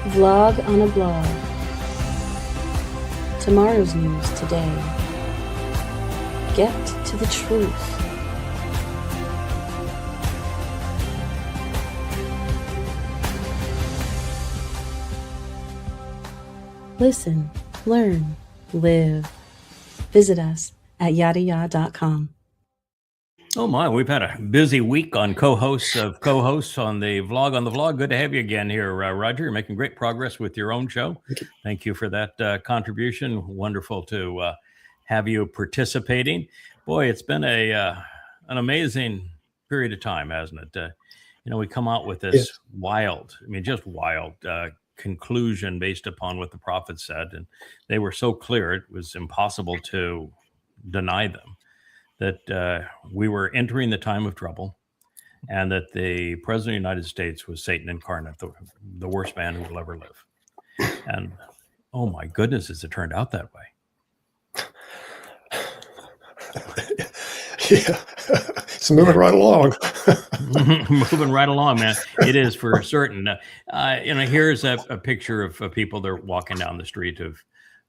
Vlog on a blog. Tomorrow's news today. Get to the truth. Listen, learn, live. Visit us at yadayah.com. Oh my, we've had a busy week on co-hosts on the Vlog on the Vlog. Good to have you again here, Roger. You're making great progress with your own show. Thank you for that contribution. Wonderful to have you participating. Boy, it's been an amazing period of time, hasn't it? We come out with this wild conclusion based upon what the prophet said, and they were so clear it was impossible to deny them. That we were entering the time of trouble, and that the President of the United States was Satan incarnate, the worst man who will ever live. And oh my goodness, has it turned out that way? Yeah, it's moving right along. Moving right along, man. It is for certain. Here's a picture of people that are walking down the street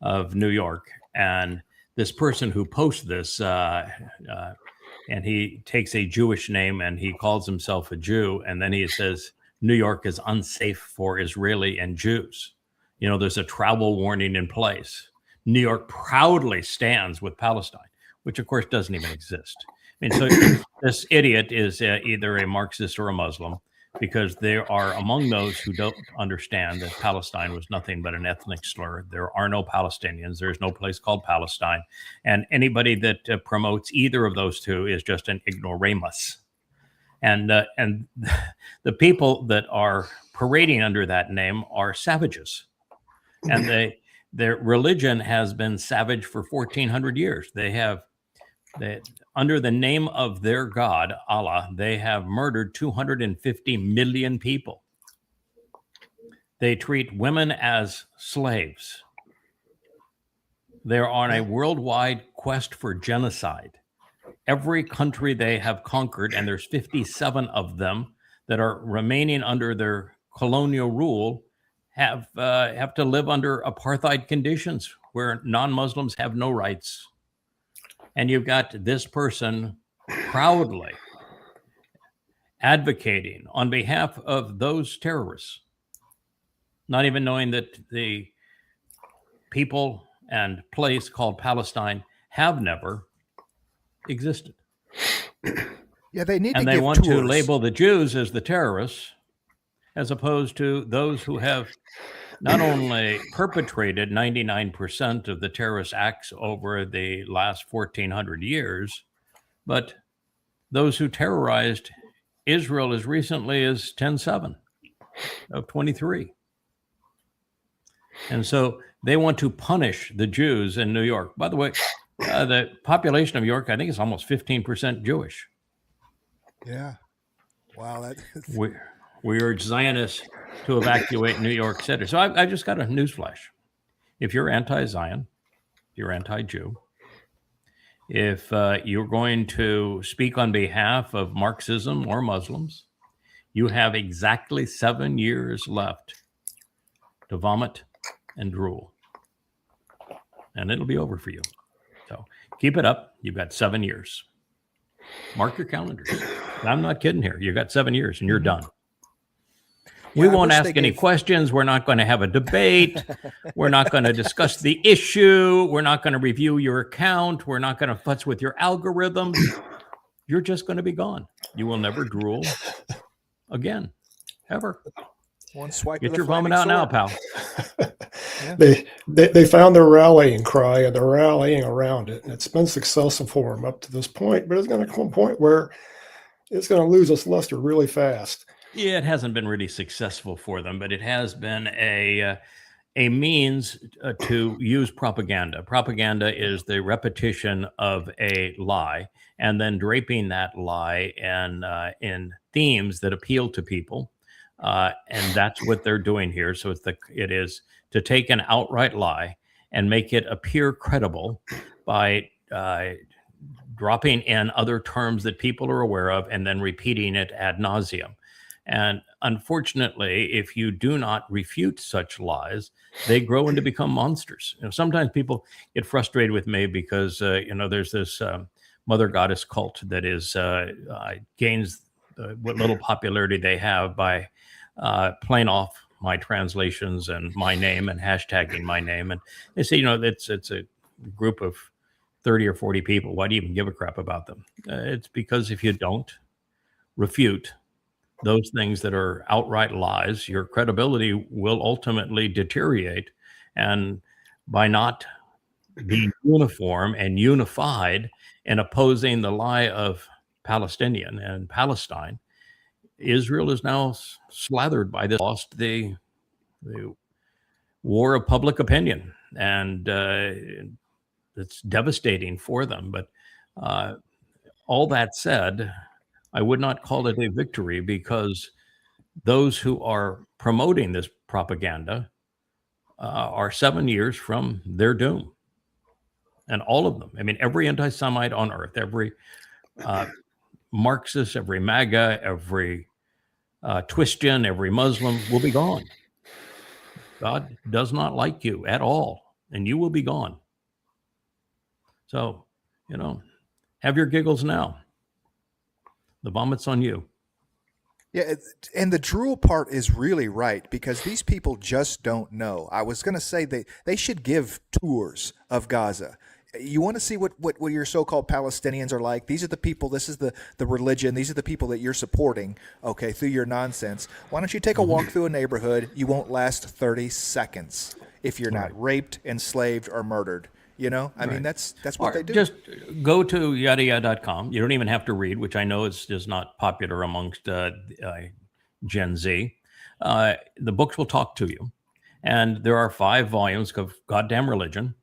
of New York, and this person who posts this, and he takes a Jewish name and he calls himself a Jew, and then he says New York is unsafe for Israeli and Jews. There's a travel warning in place. New York proudly stands with Palestine, which of course doesn't even exist. So this idiot is either a Marxist or a Muslim, because they are among those who don't understand that Palestine was nothing but an ethnic slur. There are no Palestinians. There's no place called Palestine. And anybody that promotes either of those two is just an ignoramus. And the people that are parading under that name are savages. And their religion has been savage for 1,400 years. Under the name of their God, Allah, they have murdered 250 million people. They treat women as slaves. They're on a worldwide quest for genocide. Every country they have conquered, and there's 57 of them that are remaining under their colonial rule, have to live under apartheid conditions where non-Muslims have no rights. And you've got this person proudly advocating on behalf of those terrorists, not even knowing that the people and place called Palestine have never existed. Yeah, they need and to they give want tours. to label the Jews as the terrorists, as opposed to those who have not only perpetrated 99% of the terrorist acts over the last 1,400 years, but those who terrorized Israel as recently as 10/7 of 23. And so they want to punish the Jews in New York. By the way, the population of New York, I think, is almost 15% Jewish. Yeah. Wow. We urge Zionists to evacuate New York City. So I just got a newsflash. If you're anti-Zion, if you're anti-Jew, if you're going to speak on behalf of Marxism or Muslims, you have exactly 7 years left to vomit and drool. And it'll be over for you. So keep it up. You've got 7 years. Mark your calendars. I'm not kidding here. You've got 7 years and you're done. We won't ask any questions. We're not going to have a debate. We're not going to discuss the issue. We're not going to review your account. We're not going to futz with your algorithms. You're just going to be gone. You will never drool again, ever. One swipe. Get your vomit out now, pal. Yeah. They found their rallying cry, and they're rallying around it, and it's been successful for them up to this point. But it's going to come a point where it's going to lose its luster really fast. Yeah, it hasn't been really successful for them, but it has been a means to use propaganda. Propaganda is the repetition of a lie and then draping that lie in themes that appeal to people. And that's what they're doing here. So it is to take an outright lie and make it appear credible by dropping in other terms that people are aware of and then repeating it ad nauseum. And unfortunately, if you do not refute such lies, they grow and to become monsters. Sometimes people get frustrated with me because there's this mother goddess cult that is gains what little popularity they have by playing off my translations and my name and hashtagging my name. And they say, it's a group of 30 or 40 people. Why do you even give a crap about them? It's because if you don't refute those things that are outright lies, your credibility will ultimately deteriorate. And by not being uniform and unified and opposing the lie of Palestinian and Palestine, Israel is now slathered by this, lost the war of public opinion. And it's devastating for them. But all that said, I would not call it a victory, because those who are promoting this propaganda are 7 years from their doom. And all of them. I mean, every anti-Semite on earth, every Marxist, every MAGA, every Twistian, every Muslim will be gone. God does not like you at all, and you will be gone. So, have your giggles now. The vomit's on you. Yeah, and the drool part is really right, because these people just don't know. I was going to say they should give tours of Gaza. You want to see what your so-called Palestinians are like? These are the people, this is the religion, these are the people that you're supporting, okay, through your nonsense. Why don't you take a walk through a neighborhood? You won't last 30 seconds if you're not raped, enslaved, or murdered. I mean, that's what they do. Just go to yadayah.com. You don't even have to read, which I know is just not popular amongst Gen Z. The books will talk to you. And there are 5 volumes of Goddamn Religion.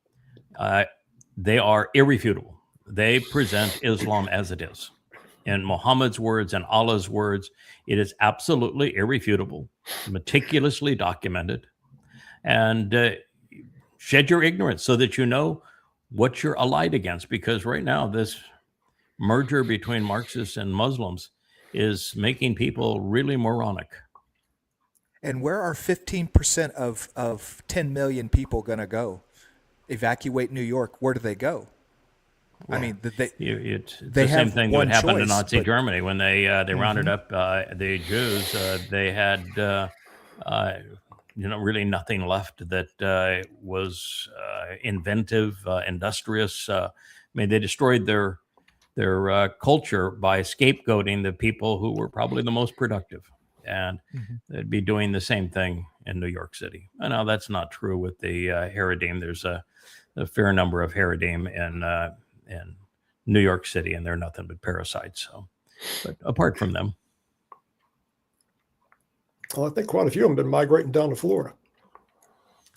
They are irrefutable. They present Islam as it is. In Muhammad's words and Allah's words, it is absolutely irrefutable, meticulously documented. And shed your ignorance so that you know what you're allied against, because right now this merger between Marxists and Muslims is making people really moronic. And where are 15% of 10 million people going to go? Evacuate New York. Where do they go? Well, I mean, it's the same thing that would happen in Nazi Germany when they rounded up the Jews. They had really nothing left that was inventive, industrious. I mean, they destroyed their culture by scapegoating the people who were probably the most productive. And they'd be doing the same thing in New York City. I know that's not true with the Haredi. There's a fair number of Haredi in New York City, and they're nothing but parasites. So, but apart from them. Well, I think quite a few of them have been migrating down to Florida.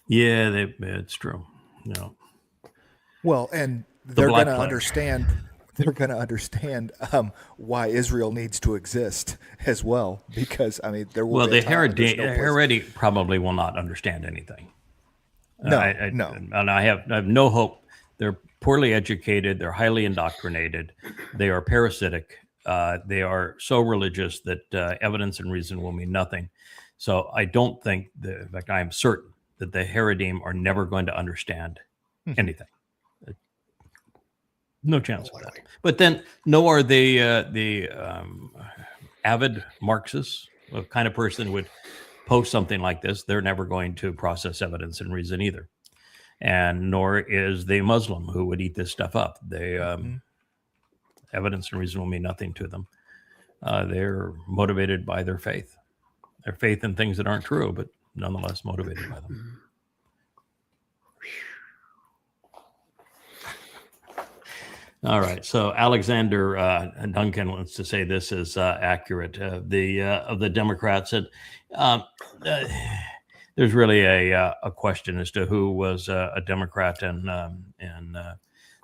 Yeah, it's true. Well, and they're going to understand. They're going to understand why Israel needs to exist as well, because I mean, there will. Well, the Haredi probably will not understand anything. No, no, and I have no hope. They're poorly educated. They're highly indoctrinated. They are parasitic. They are so religious that evidence and reason will mean nothing. So I don't think, in fact, I am certain that the Haredim are never going to understand anything. No chance of that. But then, nor are the avid Marxists, the kind of person who would post something like this. They're never going to process evidence and reason either. And nor is the Muslim who would eat this stuff up. They evidence and reason will mean nothing to them. They're motivated by their faith in things that aren't true, but nonetheless motivated by them. All right. So Alexander Duncan wants to say this is accurate. Of the Democrats, and there's really a question as to who was a Democrat and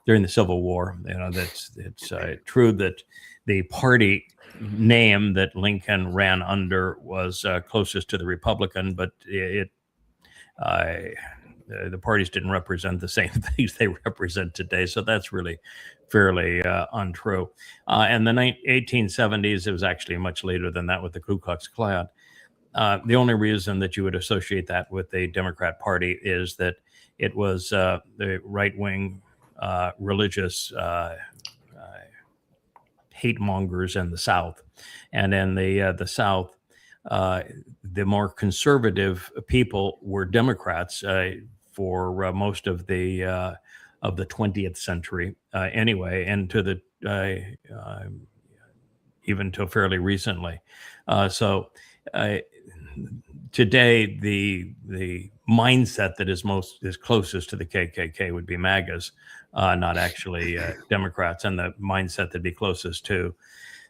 during the Civil War. It's true that the party name that Lincoln ran under was closest to the Republican, but the parties didn't represent the same things they represent today. So that's really fairly untrue. In the 1870s, it was actually much later than that with the Ku Klux Klan. The only reason that you would associate that with the Democrat Party is that it was the right-wing religious hate mongers in the South, and in the South, the more conservative people were Democrats for most of the 20th century, anyway, and to the even till fairly recently. So today, the mindset that is closest to the KKK would be MAGAs, not actually Democrats, and the mindset that'd be closest to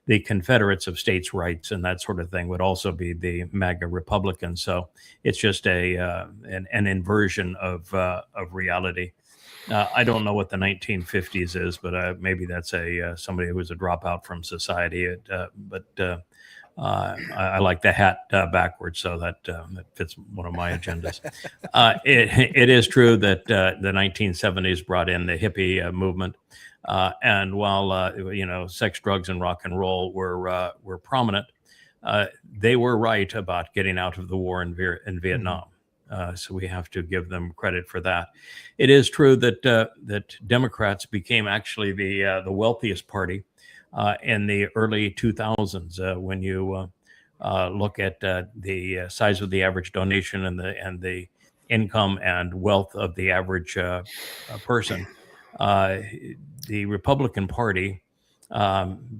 the Confederates of states' rights and that sort of thing would also be the MAGA Republicans. So it's just an inversion of reality. I don't know what the 1950s is, but maybe that's somebody who was a dropout from society. I like the hat backwards, so that fits one of my agendas. It is true that the 1970s brought in the hippie movement, and while sex, drugs, and rock and roll were prominent, they were right about getting out of the war in Vietnam. So we have to give them credit for that. It is true that that Democrats became actually the wealthiest party in the early 2000s. When you look at the size of the average donation and the income and wealth of the average person, the Republican Party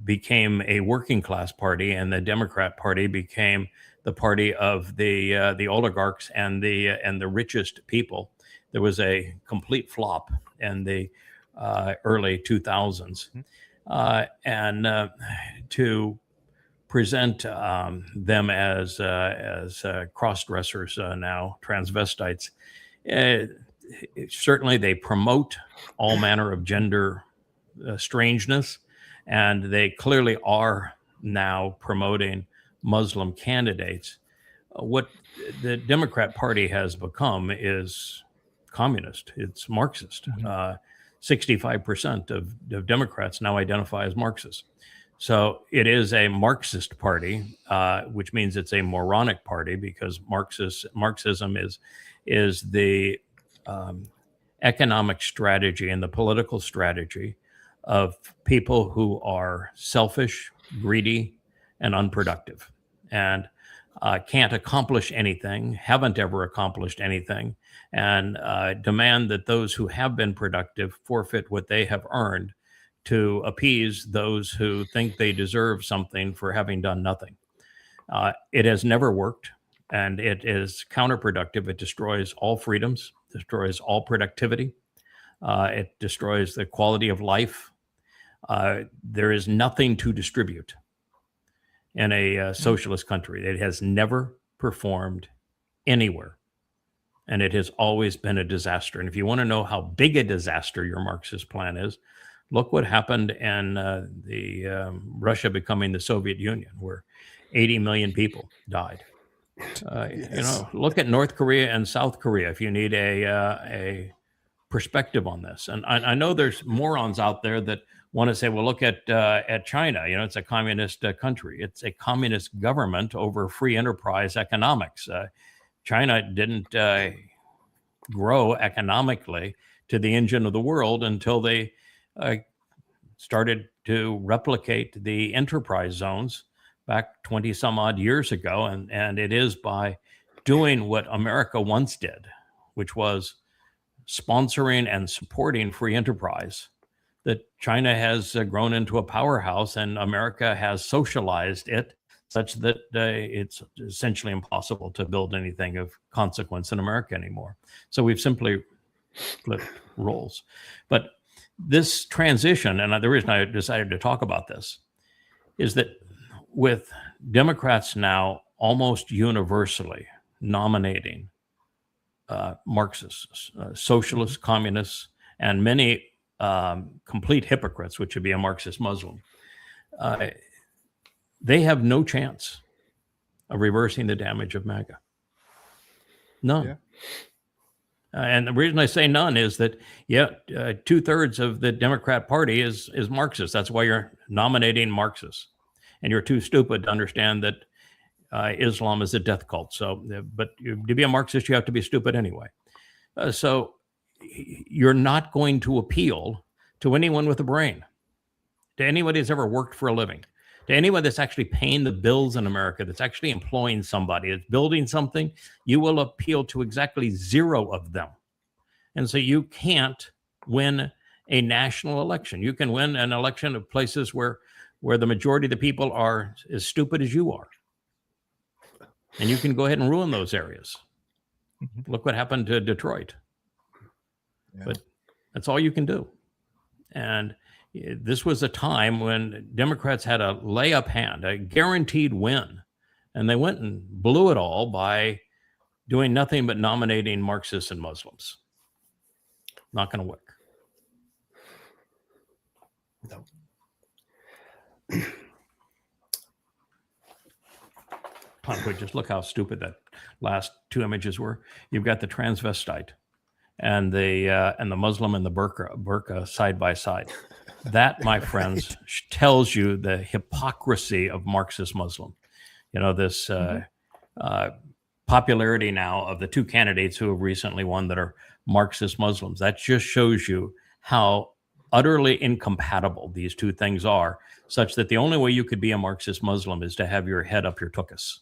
became a working class party, and the Democrat Party became the party of the oligarchs and the richest people. There was a complete flop in the early 2000s, and to present them as cross-dressers now, transvestites. Certainly, they promote all manner of gender strangeness, and they clearly are now promoting Muslim candidates. What the Democrat Party has become is communist. It's Marxist. 65% of Democrats now identify as Marxists. So it is a Marxist party, which means it's a moronic party, because Marxism is the economic strategy and the political strategy of people who are selfish, greedy, and unproductive, and can't accomplish anything, haven't ever accomplished anything, and demand that those who have been productive forfeit what they have earned to appease those who think they deserve something for having done nothing. It has never worked, and it is counterproductive. It destroys all freedoms, destroys all productivity. It destroys the quality of life. There is nothing to distribute in a socialist country. It has never performed anywhere, and it has always been a disaster. And if you want to know how big a disaster your Marxist plan is, look what happened in Russia becoming the Soviet Union, where 80 million people died. Look at North Korea and South Korea if you need a perspective on this. And I know there's morons out there that want to say, well, look at China. It's a communist country. It's a communist government over free enterprise economics. China didn't grow economically to the engine of the world until they started to replicate the enterprise zones back 20 some odd years ago. And it is by doing what America once did, which was sponsoring and supporting free enterprise, that China has grown into a powerhouse, and America has socialized it such that it's essentially impossible to build anything of consequence in America anymore. So we've simply flipped roles. But this transition, and the reason I decided to talk about this, is that with Democrats now almost universally nominating Marxists, socialists, communists, and many complete hypocrites, which would be a Marxist Muslim, they have no chance of reversing the damage of MAGA. None. And the reason I say none is that, 2/3 of the Democrat Party is Marxist. That's why you're nominating Marxists. And you're too stupid to understand that Islam is a death cult. So, but to be a Marxist, you have to be stupid anyway. So you're not going to appeal to anyone with a brain, to anybody that's ever worked for a living, to anyone that's actually paying the bills in America, that's actually employing somebody, that's building something. You will appeal to exactly 0 of them. And so you can't win a national election. You can win an election of places where the majority of the people are as stupid as you are. And you can go ahead and ruin those areas. Look what happened to Detroit. Yeah. But that's all you can do. And this was a time when Democrats had a layup hand, a guaranteed win. And they went and blew it all by doing nothing but nominating Marxists and Muslims. Not going to work. No. But just look how stupid that last 2 images were. You've got the transvestite and the Muslim and the burqa side by side. That, my friends, tells you the hypocrisy of Marxist Muslim. You know, this popularity now of the 2 candidates who have recently won that are Marxist Muslims. That just shows you how utterly incompatible these 2 things are, such that the only way you could be a Marxist Muslim is to have your head up your tuchus.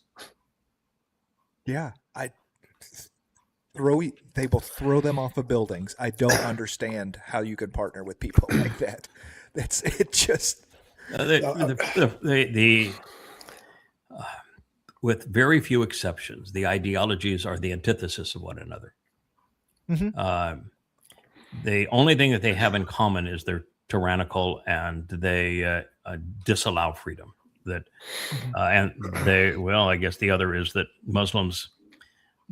Yeah, they will throw them off of buildings. I don't understand how you could partner with people like that. With very few exceptions, the ideologies are the antithesis of one another. The only thing that they have in common is they're tyrannical and they disallow freedom. I guess the other is that Muslims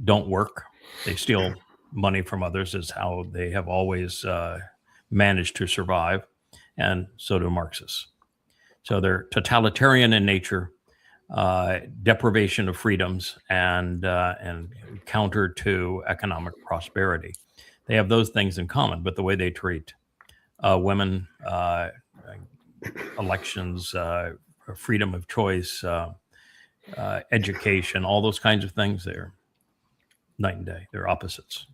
don't work. They steal money from others, is how they have always managed to survive. And so do Marxists. So they're totalitarian in nature, deprivation of freedoms, and counter to economic prosperity. They have those things in common, but the way they treat women, elections, freedom of choice, education, all those kinds of things, they're night and day. They're opposites.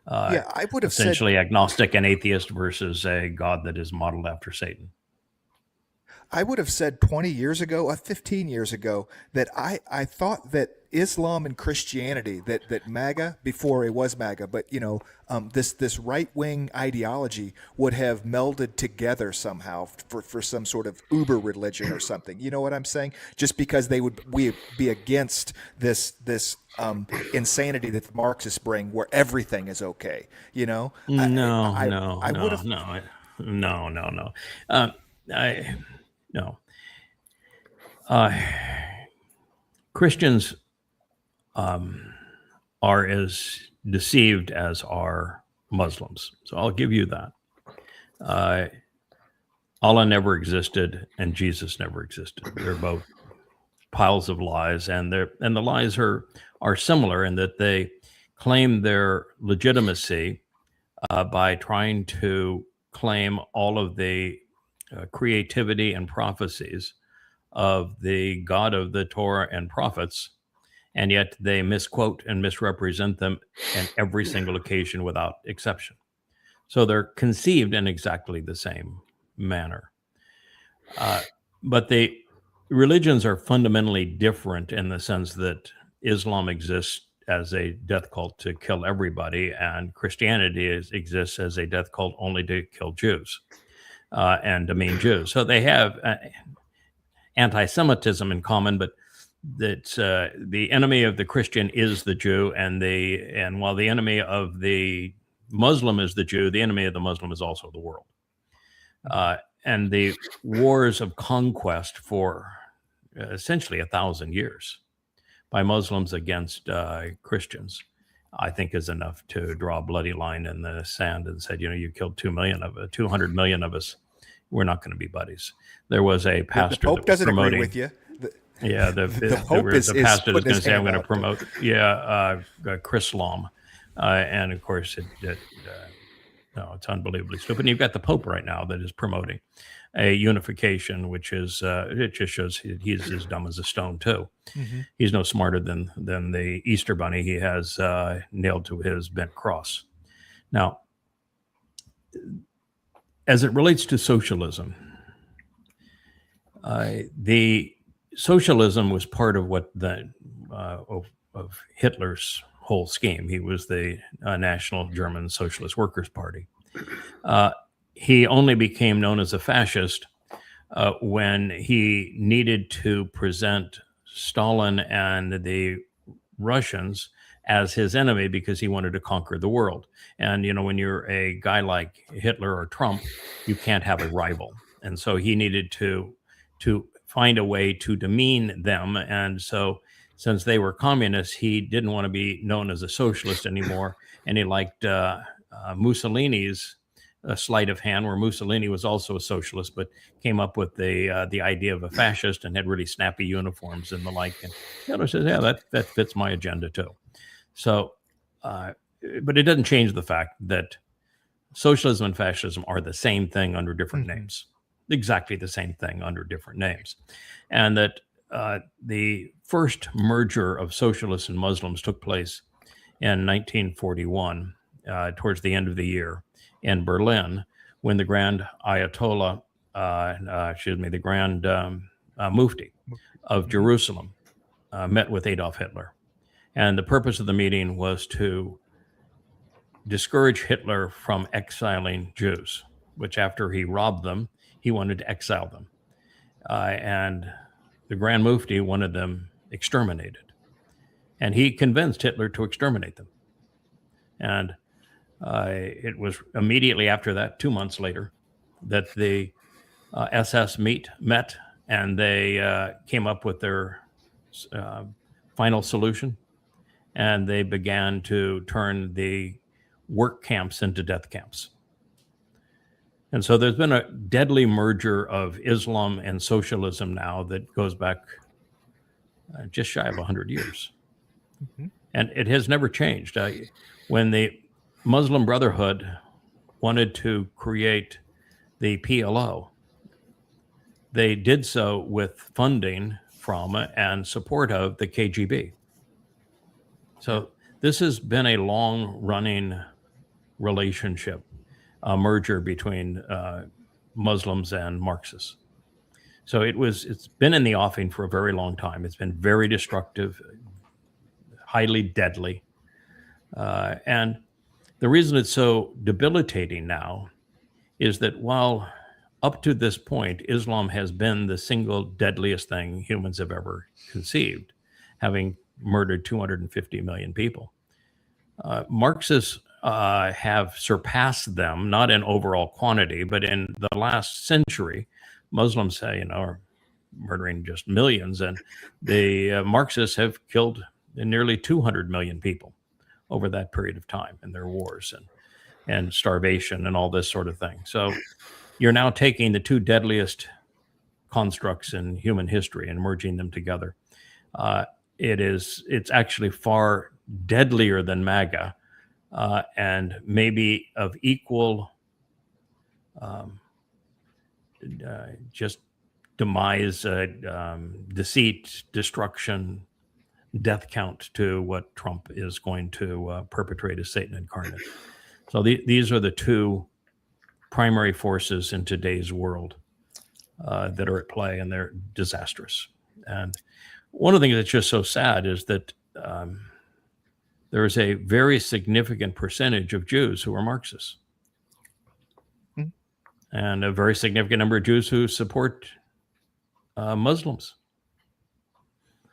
I would have essentially said agnostic and atheist versus a God that is modeled after Satan. I would have said 20 years ago, 15 years ago, that I thought that Islam and Christianity, that MAGA, before it was MAGA, but this right-wing ideology would have melded together somehow for some sort of uber religion or something. You know what I'm saying? Just because we be against this insanity that the Marxists bring, where everything is okay. You know? No. Christians are as deceived as are Muslims. So I'll give you that. Allah never existed and Jesus never existed. They're both piles of lies, and the lies are similar in that they claim their legitimacy by trying to claim all of the creativity and prophecies of the God of the Torah and prophets, and yet they misquote and misrepresent them in every single occasion without exception. So they're conceived in exactly the same manner. But the religions are fundamentally different in the sense that Islam exists as a death cult to kill everybody, and Christianity exists as a death cult only to kill Jews. And demean Jews. So they have anti-Semitism in common, but that's the enemy of the Christian is the Jew, and while the enemy of the Muslim is the Jew, the enemy of the Muslim is also the world. And the wars of conquest for essentially 1,000 years by Muslims against Christians, I think, is enough to draw a bloody line in the sand and said, you killed 200 million of us. We're not going to be buddies. There was a pastor the Pope that was doesn't promoting. agree with you. The Pope is the pastor that's going to say, I'm going to out. promote, Chrislam, And of course, no, it's unbelievably stupid. And you've got the Pope right now that is promoting a unification, which is it just shows he's as dumb as a stone too. Mm-hmm. He's no smarter than the Easter Bunny he has nailed to his bent cross. Now, as it relates to socialism, the socialism was part of what of Hitler's whole scheme. He was the National German Socialist Workers' Party. He only became known as a fascist when he needed to present Stalin and the Russians as his enemy because he wanted to conquer the world. And, when you're a guy like Hitler or Trump, you can't have a rival. And so he needed to find a way to demean them. And so since they were communists, he didn't want to be known as a socialist anymore. And he liked Mussolini's sleight of hand, where Mussolini was also a socialist, but came up with the idea of a fascist and had really snappy uniforms and the like. And Hitler says, yeah, that fits my agenda too. So, but it doesn't change the fact that socialism and fascism are the same thing under different names, exactly the same thing under different names. And that the first merger of socialists and Muslims took place in 1941, towards the end of the year in Berlin, when the Grand Ayatollah, the Grand Mufti of Jerusalem met with Adolf Hitler. And the purpose of the meeting was to discourage Hitler from exiling Jews, which after he robbed them, he wanted to exile them. And the Grand Mufti wanted them exterminated. And he convinced Hitler to exterminate them. And it was immediately after that, 2 months later, that the SS met and they came up with their final solution. And they began to turn the work camps into death camps. And so there's been a deadly merger of Islam and socialism now that goes back just shy of 100 years. And it has never changed. When the Muslim Brotherhood wanted to create the PLO, they did so with funding from and support of the KGB. So this has been a long-running relationship, a merger between Muslims and Marxists. So it's been in the offing for a very long time. It's been very destructive, highly deadly. And the reason it's so debilitating now is that while up to this point, Islam has been the single deadliest thing humans have ever conceived, having murdered 250 million people. Marxists have surpassed them, not in overall quantity, but in the last century, Muslims are murdering just millions, and the Marxists have killed nearly 200 million people over that period of time in their wars and starvation and all this sort of thing. So you're now taking the two deadliest constructs in human history and merging them together. It's actually far deadlier than MAGA, and maybe of equal just demise, deceit, destruction, death count to what Trump is going to perpetrate as Satan incarnate. So these are the two primary forces in today's world that are at play, and they're disastrous. And one of the things that's just so sad is that there is a very significant percentage of Jews who are Marxists, and a very significant number of Jews who support Muslims.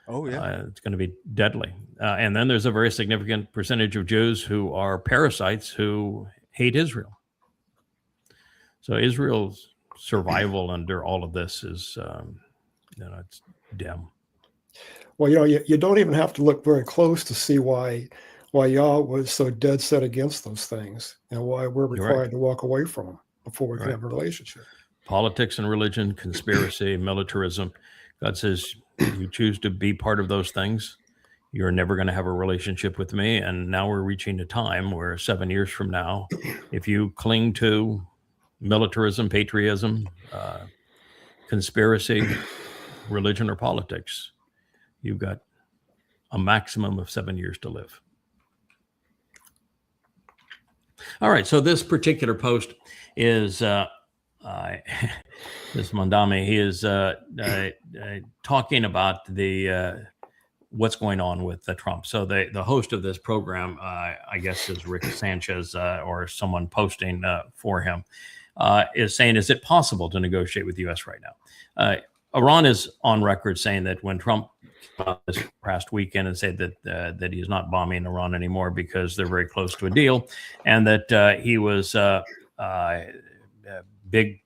Oh, yeah. It's going to be deadly. And then there's a very significant percentage of Jews who are parasites who hate Israel. So Israel's survival under all of this is, it's dim. Well, you don't even have to look very close to see why Yah was so dead set against those things, and why we're required to walk away from them before we can have a relationship. Politics and religion, conspiracy, militarism. God says, you choose to be part of those things, you're never going to have a relationship with me. And now we're reaching a time where 7 years from now, if you cling to militarism, patriotism, conspiracy, religion, or politics, you've got a maximum of 7 years to live. All right, so this particular post is this Mondami. He is talking about the what's going on with Trump. So the host of this program, I guess, is Rick Sanchez or someone posting for him, is saying, is it possible to negotiate with the U.S. right now? Iran is on record saying that when Trump came out this past weekend and said that he's not bombing Iran anymore because they're very close to a deal, and that he was big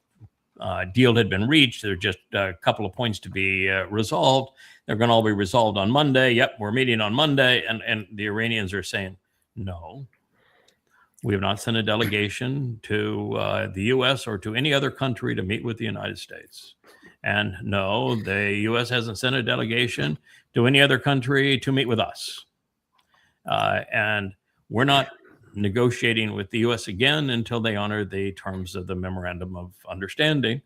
deal had been reached. There are just a couple of points to be resolved. They're going to all be resolved on Monday. Yep, we're meeting on Monday. And the Iranians are saying, no, we have not sent a delegation to the U.S. or to any other country to meet with the United States. And no, the U.S. hasn't sent a delegation to any other country to meet with us. And we're not negotiating with the U.S. again until they honor the terms of the memorandum of understanding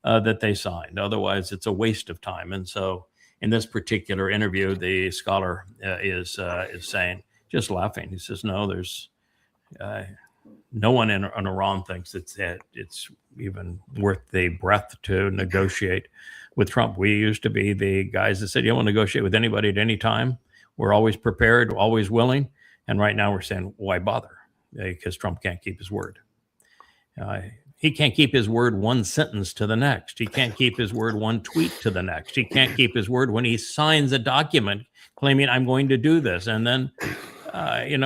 that they signed. Otherwise, it's a waste of time. And so in this particular interview, the scholar is saying, just laughing. He says, no, there's no one in Iran thinks it's even worth the breath to negotiate with Trump. We used to be the guys that said, you don't want to negotiate with anybody at any time. We're always prepared, always willing. And right now we're saying, why bother? Because Trump can't keep his word. He can't keep his word one sentence to the next. He can't keep his word one tweet to the next. He can't keep his word when he signs a document claiming I'm going to do this. And then,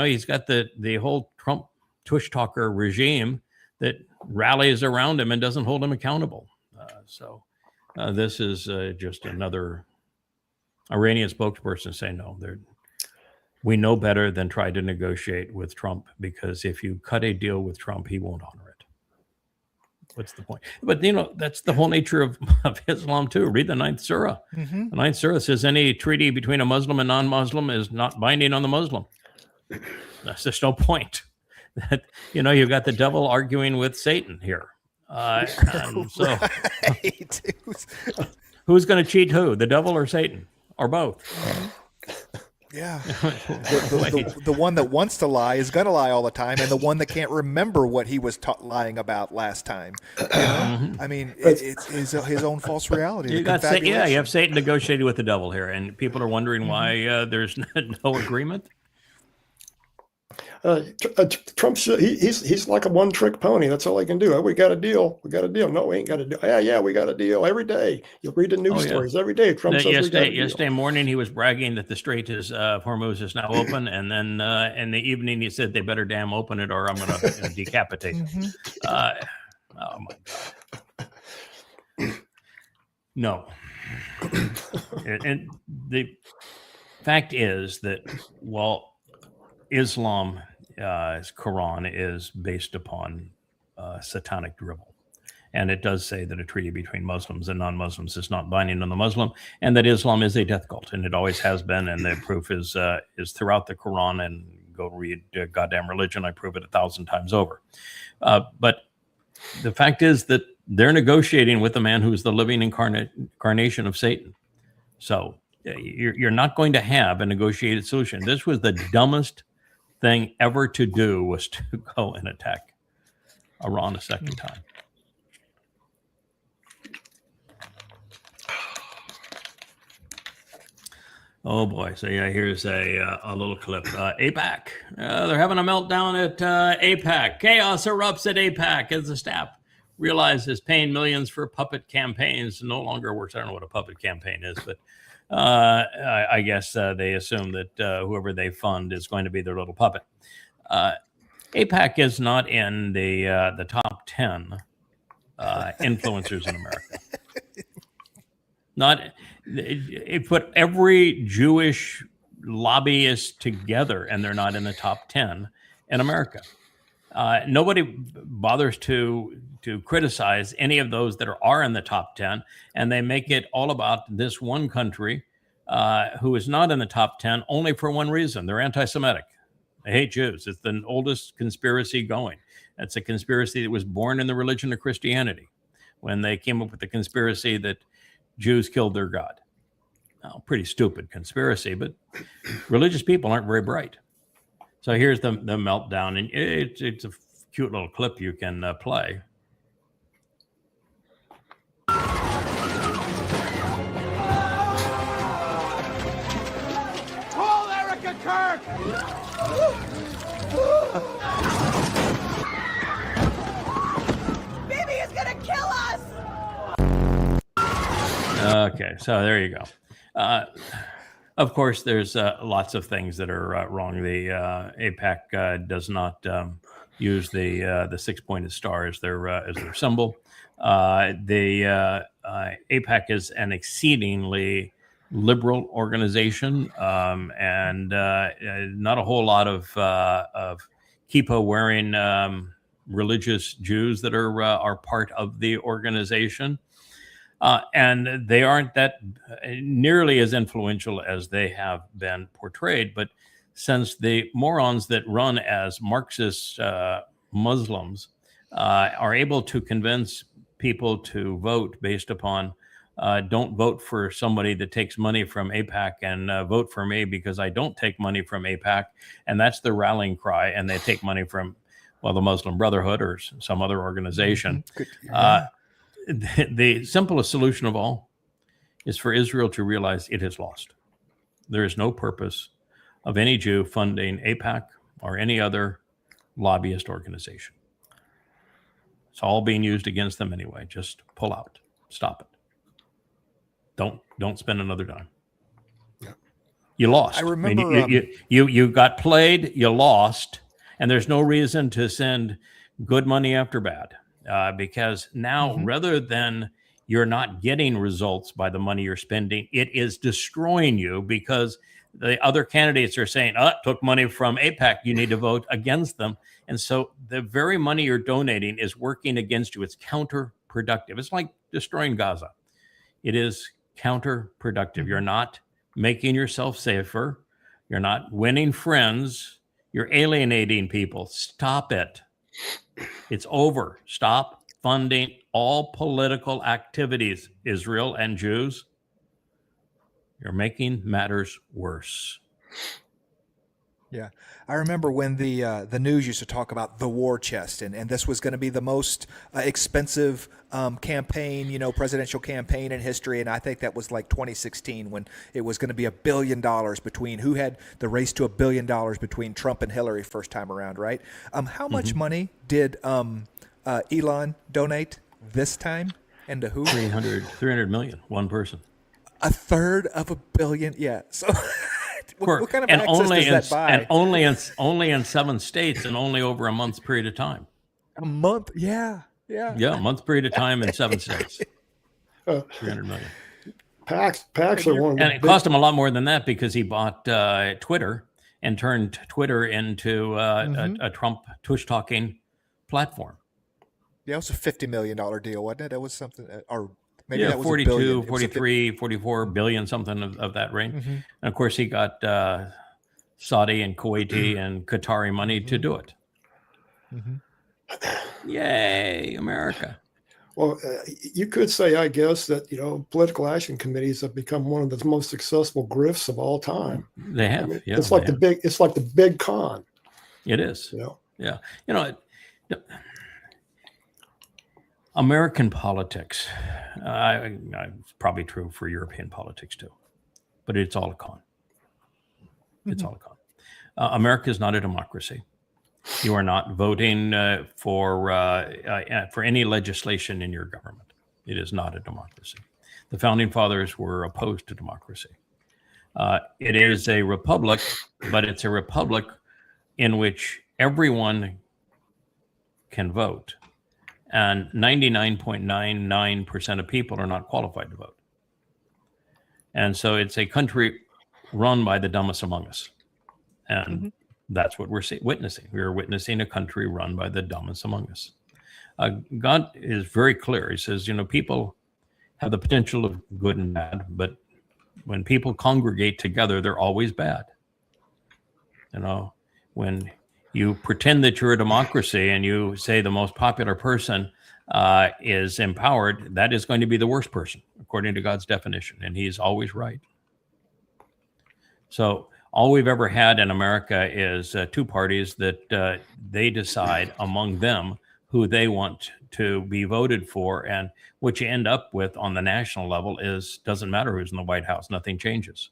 he's got the whole Trump tush talker regime that rallies around him and doesn't hold him accountable. So this is just another Iranian spokesperson saying, no, we know better than try to negotiate with Trump, because if you cut a deal with Trump, he won't honor it. What's the point? But, that's the whole nature of Islam, too. Read the Ninth Surah. Mm-hmm. The Ninth Surah says any treaty between a Muslim and non-Muslim is not binding on the Muslim. That's just no point. You've got the devil arguing with Satan here. And so right. Who's going to cheat who? The devil or Satan? Or both? Yeah. The one that wants to lie is going to lie all the time, and the one that can't remember what he was lying about last time. Mm-hmm. I mean, it's his own false reality. You have Satan negotiating with the devil here, and people are wondering why there's no agreement. Trump, he's like a one-trick pony. That's all he can do. Oh, we got a deal. We got a deal. No, we ain't got a deal. Yeah, we got a deal every day. You'll read the news stories every day. Trump says we got a deal. Yesterday morning, he was bragging that the Strait of Hormuz is now open, and then in the evening, he said they better damn open it, or I'm going to decapitate them. Oh my God! No, and the fact is that Islam. Quran is based upon satanic dribble. And it does say that a treaty between Muslims and non-Muslims is not binding on the Muslim, and that Islam is a death cult, and it always has been. And the proof is throughout the Quran, and go read Goddamn Religion. I prove it 1,000 times over. But the fact is that they're negotiating with a man who's the living incarnation of Satan. So you're not going to have a negotiated solution. This was the dumbest thing ever to do, was to go and attack Iran a second time. Oh boy! So here's a little clip. AIPAC. They're having a meltdown at AIPAC. Chaos erupts at AIPAC as the staff realizes paying millions for puppet campaigns no longer works. I don't know what a puppet campaign is, but I guess they assume that whoever they fund is going to be their little puppet. AIPAC is not in the top 10 influencers in America. It put every Jewish lobbyist together, and they're not in the top 10 in America. Nobody bothers to criticize any of those that are in the top 10, and they make it all about this one country who is not in the top 10 only for one reason. They're anti-Semitic. They hate Jews. It's the oldest conspiracy going. It's a conspiracy that was born in the religion of Christianity when they came up with the conspiracy that Jews killed their God. Now, pretty stupid conspiracy, but religious people aren't very bright. So here's the meltdown, and it's a cute little clip you can play. Call Erica Kirk! Bibi is gonna kill us! Okay, so there you go. Of course, there's lots of things that are wrong. The AIPAC does not use the six-pointed star as their symbol. The AIPAC is an exceedingly liberal organization, and not a whole lot of kippah-wearing religious Jews that are part of the organization. And they aren't that nearly as influential as they have been portrayed. But since the morons that run as Marxist Muslims are able to convince people to vote based upon don't vote for somebody that takes money from AIPAC and vote for me because I don't take money from AIPAC, and that's their rallying cry, and they take money from, well, the Muslim Brotherhood or some other organization. The simplest solution of all is for Israel to realize it has lost. There is no purpose of any Jew funding AIPAC or any other lobbyist organization. It's all being used against them anyway. Just pull out. Stop it. Don't spend another dime. Yeah. You lost. I remember you got played, you lost, and there's no reason to send good money after bad. Because now, rather than you're not getting results by the money you're spending, it is destroying you because the other candidates are saying, took money from AIPAC, you need to vote against them. And so the very money you're donating is working against you. It's counterproductive. It's like destroying Gaza. It is counterproductive. You're not making yourself safer. You're not winning friends. You're alienating people. Stop it. It's over. Stop funding all political activities, Israel and Jews. You're making matters worse. Yeah. I remember when the news used to talk about the war chest, and this was going to be the most expensive campaign, presidential campaign in history. And I think that was like 2016 when it was going to be $1 billion between who had the race to $1 billion between Trump and Hillary first time around, right? How much money did Elon donate this time, and to who? 300 million, one person. A third of $1 billion. Yeah. So what kind of and access does that buy? And only in 7 states and only over a month's period of time. A month? Yeah. A month's period of time in 7 states. 300 million. PACs are one of the and it cost him a lot more than that because he bought Twitter and turned Twitter into a Trump tush-talking platform. Yeah, it was a $50 million deal, wasn't it? That was something, or maybe that was 42, 43, 44 billion, something of that range. And of course, he got Saudi and Kuwaiti and Qatari money to do it. Yay, America. Well, you could say, I guess, that, political action committees have become one of the most successful grifts of all time. They have. It's like the big con. It is. Yeah. American politics, it's probably true for European politics too, but it's all a con. It's all a con. America is not a democracy. You are not voting for any legislation in your government. It is not a democracy. The founding fathers were opposed to democracy. It is a republic, but it's a republic in which everyone can vote. And 99.99% of people are not qualified to vote. And so it's a country run by the dumbest among us. And that's what we're witnessing. We're witnessing a country run by the dumbest among us. God is very clear. He says, people have the potential of good and bad, but when people congregate together, they're always bad. You know, when you pretend that you're a democracy and you say the most popular person is empowered, that is going to be the worst person, according to God's definition. And he's always right. So all we've ever had in America is two parties that they decide among them who they want to be voted for. And what you end up with on the national level is doesn't matter who's in the White House. Nothing changes.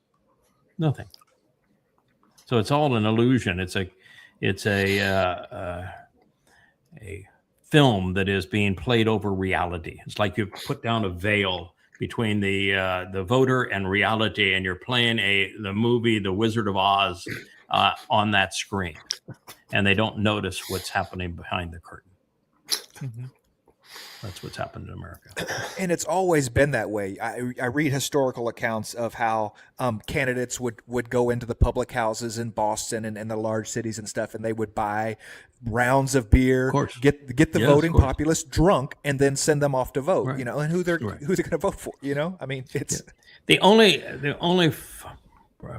Nothing. So it's all an illusion. It's a film that is being played over reality. It's like you put down a veil between the voter and reality, and you're playing the movie The Wizard of Oz on that screen, and they don't notice what's happening behind the curtain. Mm-hmm. That's what's happened in America. And it's always been that way. I read historical accounts of how candidates would go into the public houses in Boston and the large cities and stuff, and they would buy rounds of beer, get the voting populace drunk, and then send them off to vote. Right. You know, and who they're going to vote for. You know, I mean, it's the only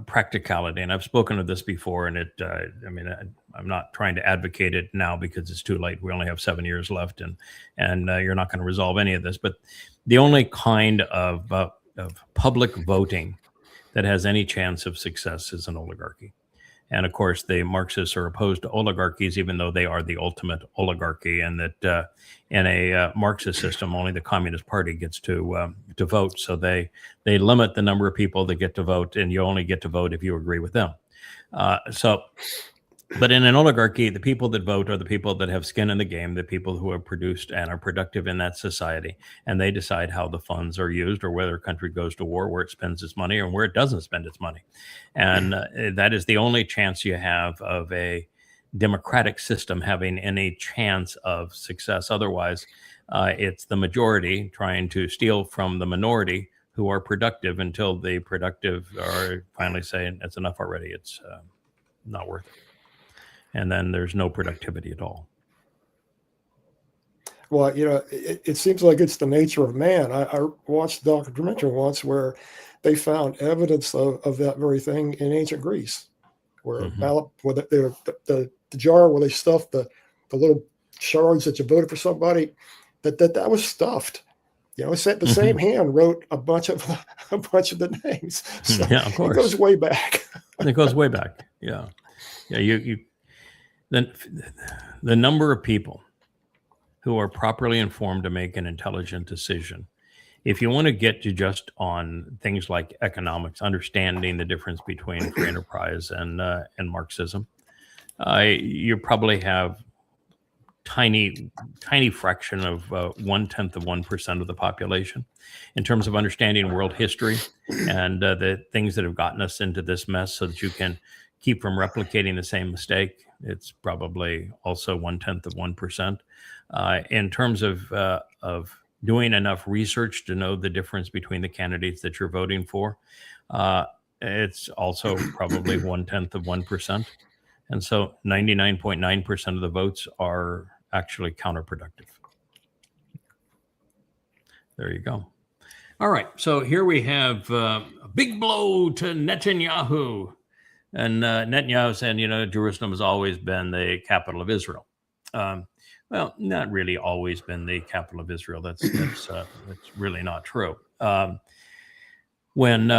practicality, and I've spoken of this before, and I'm not trying to advocate it now because it's too late. We only have 7 years left, and you're not going to resolve any of this. But the only kind of public voting that has any chance of success is an oligarchy. And of course, the Marxists are opposed to oligarchies, even though they are the ultimate oligarchy, and that in a Marxist system, only the Communist Party gets to vote. So they limit the number of people that get to vote, and you only get to vote if you agree with them. But in an oligarchy, the people that vote are the people that have skin in the game, the people who have produced and are productive in that society, and they decide how the funds are used, or whether a country goes to war, where it spends its money, or where it doesn't spend its money. And that is the only chance you have of a democratic system having any chance of success. Otherwise, it's the majority trying to steal from the minority who are productive until the productive are finally saying, it's enough already, it's not worth it. And then there's no productivity at all. Well, you know, it seems like it's the nature of man. I watched a documentary once where they found evidence of that very thing in ancient Greece, where where the jar where they stuffed the little shards that you voted for somebody, that was stuffed. You know, the same hand wrote a bunch of the names. So yeah, of course. It goes way back. It goes way back. Yeah, yeah. The number of people who are properly informed to make an intelligent decision. If you want to get to just on things like economics, understanding the difference between free enterprise and Marxism, you probably have tiny fraction of 1/10 of 1% of the population in terms of understanding world history and the things that have gotten us into this mess, so that you can keep from replicating the same mistake. It's probably also 1/10 of 1%. In terms of doing enough research to know the difference between the candidates that you're voting for, it's also probably 1/10 of 1%. And so 99.9% of the votes are actually counterproductive. There you go. All right. So here we have a big blow to Netanyahu. And Netanyahu said, you know, Jerusalem has always been the capital of Israel. Well, not really always been the capital of Israel. That's really not true. When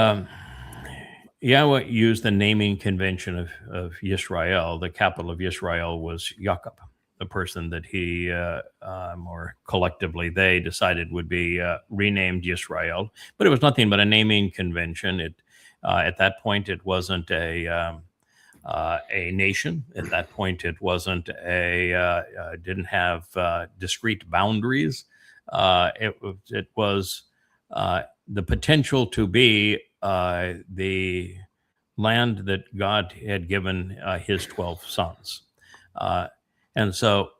Yahowah used the naming convention of Yisrael, the capital of Yisrael was Jacob, the person that he, or collectively they decided would be renamed Yisrael. But it was nothing but a naming convention. At that point, it wasn't a nation. At that point, it wasn't didn't have discrete boundaries. It was the potential to be the land that God had given his 12 sons. And so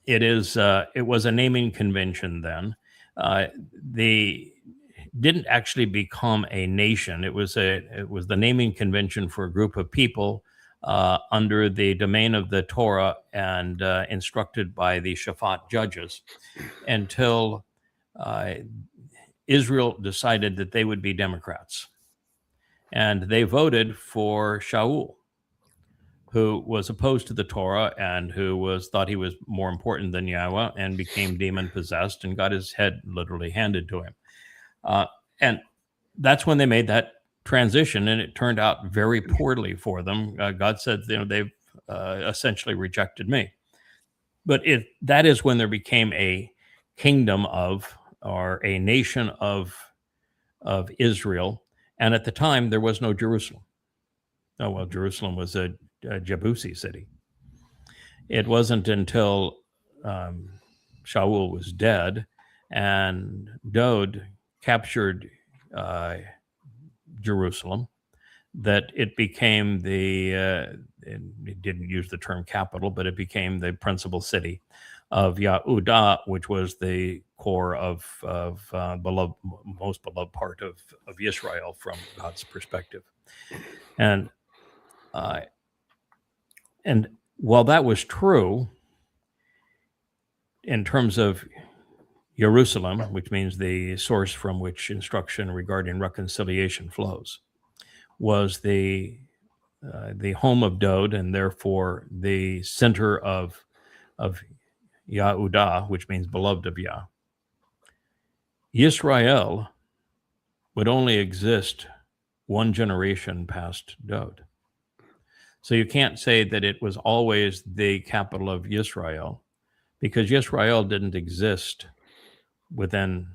it was a naming convention then. Didn't actually become a nation. It was the naming convention for a group of people under the domain of the Towrah and instructed by the Shaphat judges, until Israel decided that they would be Democrats. and they voted for Shaul, who was opposed to the Torah and who thought he was more important than Yahowah, and became demon possessed and got his head literally handed to him. And that's when they made that transition, and it turned out very poorly for them. God said, they've essentially rejected me. But that is when there became a kingdom or a nation of Israel. And at the time, there was no Jerusalem. Oh, well, Jerusalem was a Jebusi city. It wasn't until Shaul was dead and Dowd captured Jerusalem that it became it didn't use the term capital, but it became the principal city of Yahowah, which was the core of most beloved part of Israel from God's perspective. And while that was true in terms of Jerusalem, which means the source from which instruction regarding reconciliation flows, was the home of Dowd, and therefore the center of Yahowah, which means beloved of Yah. Yisrael would only exist one generation past Dowd. So you can't say that it was always the capital of Yisrael, because Yisrael didn't exist within,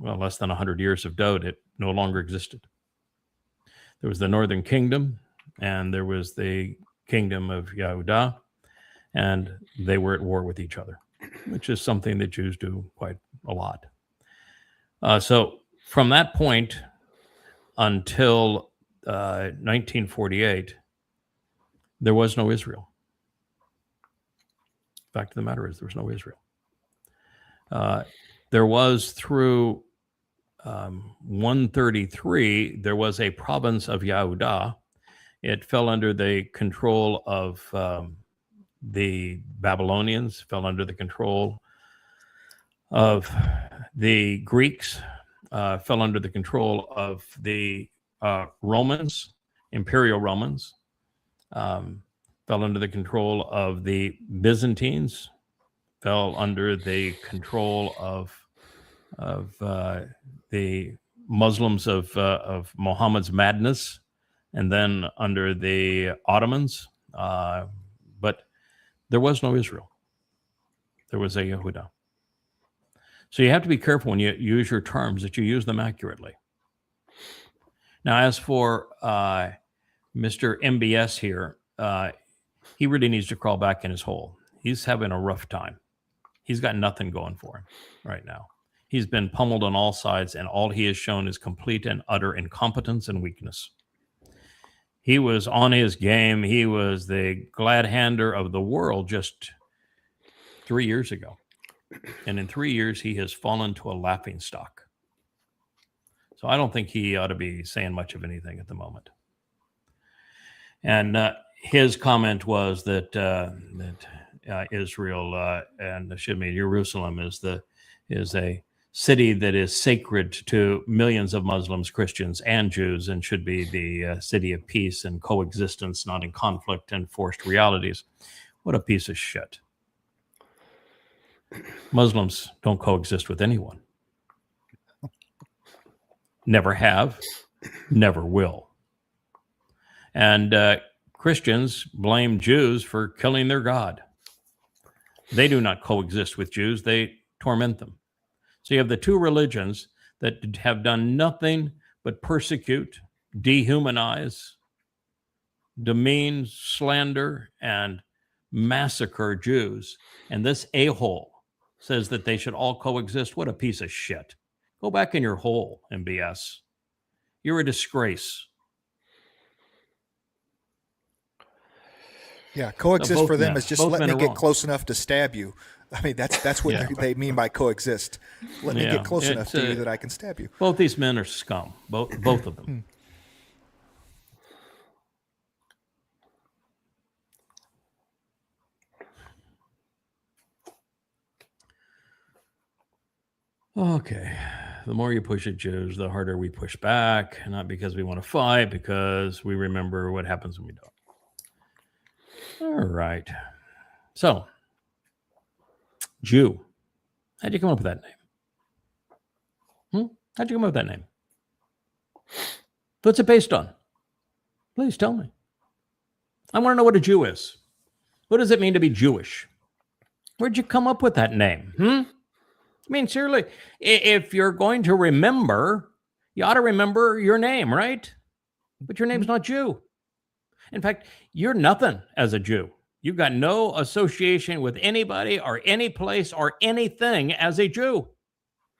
less than 100 years of Dowd. It no longer existed. There was the northern kingdom, and there was the kingdom of Yahowah, and they were at war with each other, which is something that Jews do quite a lot. So from that point until 1948, there was no Israel. The fact of the matter is, there was no Israel. There was through 133, there was a province of Yahowah. It fell under the control of the Babylonians, fell under the control of the Greeks, fell under the control of the Romans, Imperial Romans, fell under the control of the Byzantines, fell under the control of the Muslims of Muhammad's madness, and then under the Ottomans. But there was no Israel. There was a Yehuda. So you have to be careful when you use your terms that you use them accurately. Now, as for Mr. MBS here, he really needs to crawl back in his hole. He's having a rough time. He's got nothing going for him right now. He's been pummeled on all sides, and all he has shown is complete and utter incompetence and weakness. He was on his game. He was the glad-hander of the world just 3 years ago. And in 3 years, he has fallen to a laughing stock. So I don't think he ought to be saying much of anything at the moment. And his comment was that Israel and Jerusalem is a city that is sacred to millions of Muslims, Christians, and Jews, and should be the city of peace and coexistence, not in conflict and forced realities. What a piece of shit. Muslims don't coexist with anyone. Never have, never will. And Christians blame Jews for killing their God. They do not coexist with Jews. They torment them. So you have the two religions that have done nothing but persecute, dehumanize, demean, slander, and massacre Jews. And this a-hole says that they should all coexist. What a piece of shit. Go back in your hole, MBS. You're a disgrace. Yeah, coexist for them men. is just Both let men me are get wrong. close enough to stab you. I mean, that's what they mean by coexist. Let me get close enough to you that I can stab you. Both these men are scum. Both of them. Okay, the more you push at Jews, the harder we push back, not because we want to fight, because we remember what happens when we don't. All right. So, Jew. How'd you come up with that name? How'd you come up with that name? What's it based on? Please tell me. I want to know what a Jew is. What does it mean to be Jewish? Where'd you come up with that name? I mean, seriously, if you're going to remember, you ought to remember your name, right? But your name's not Jew. In fact, you're nothing as a Jew. You've got no association with anybody or any place or anything as a Jew.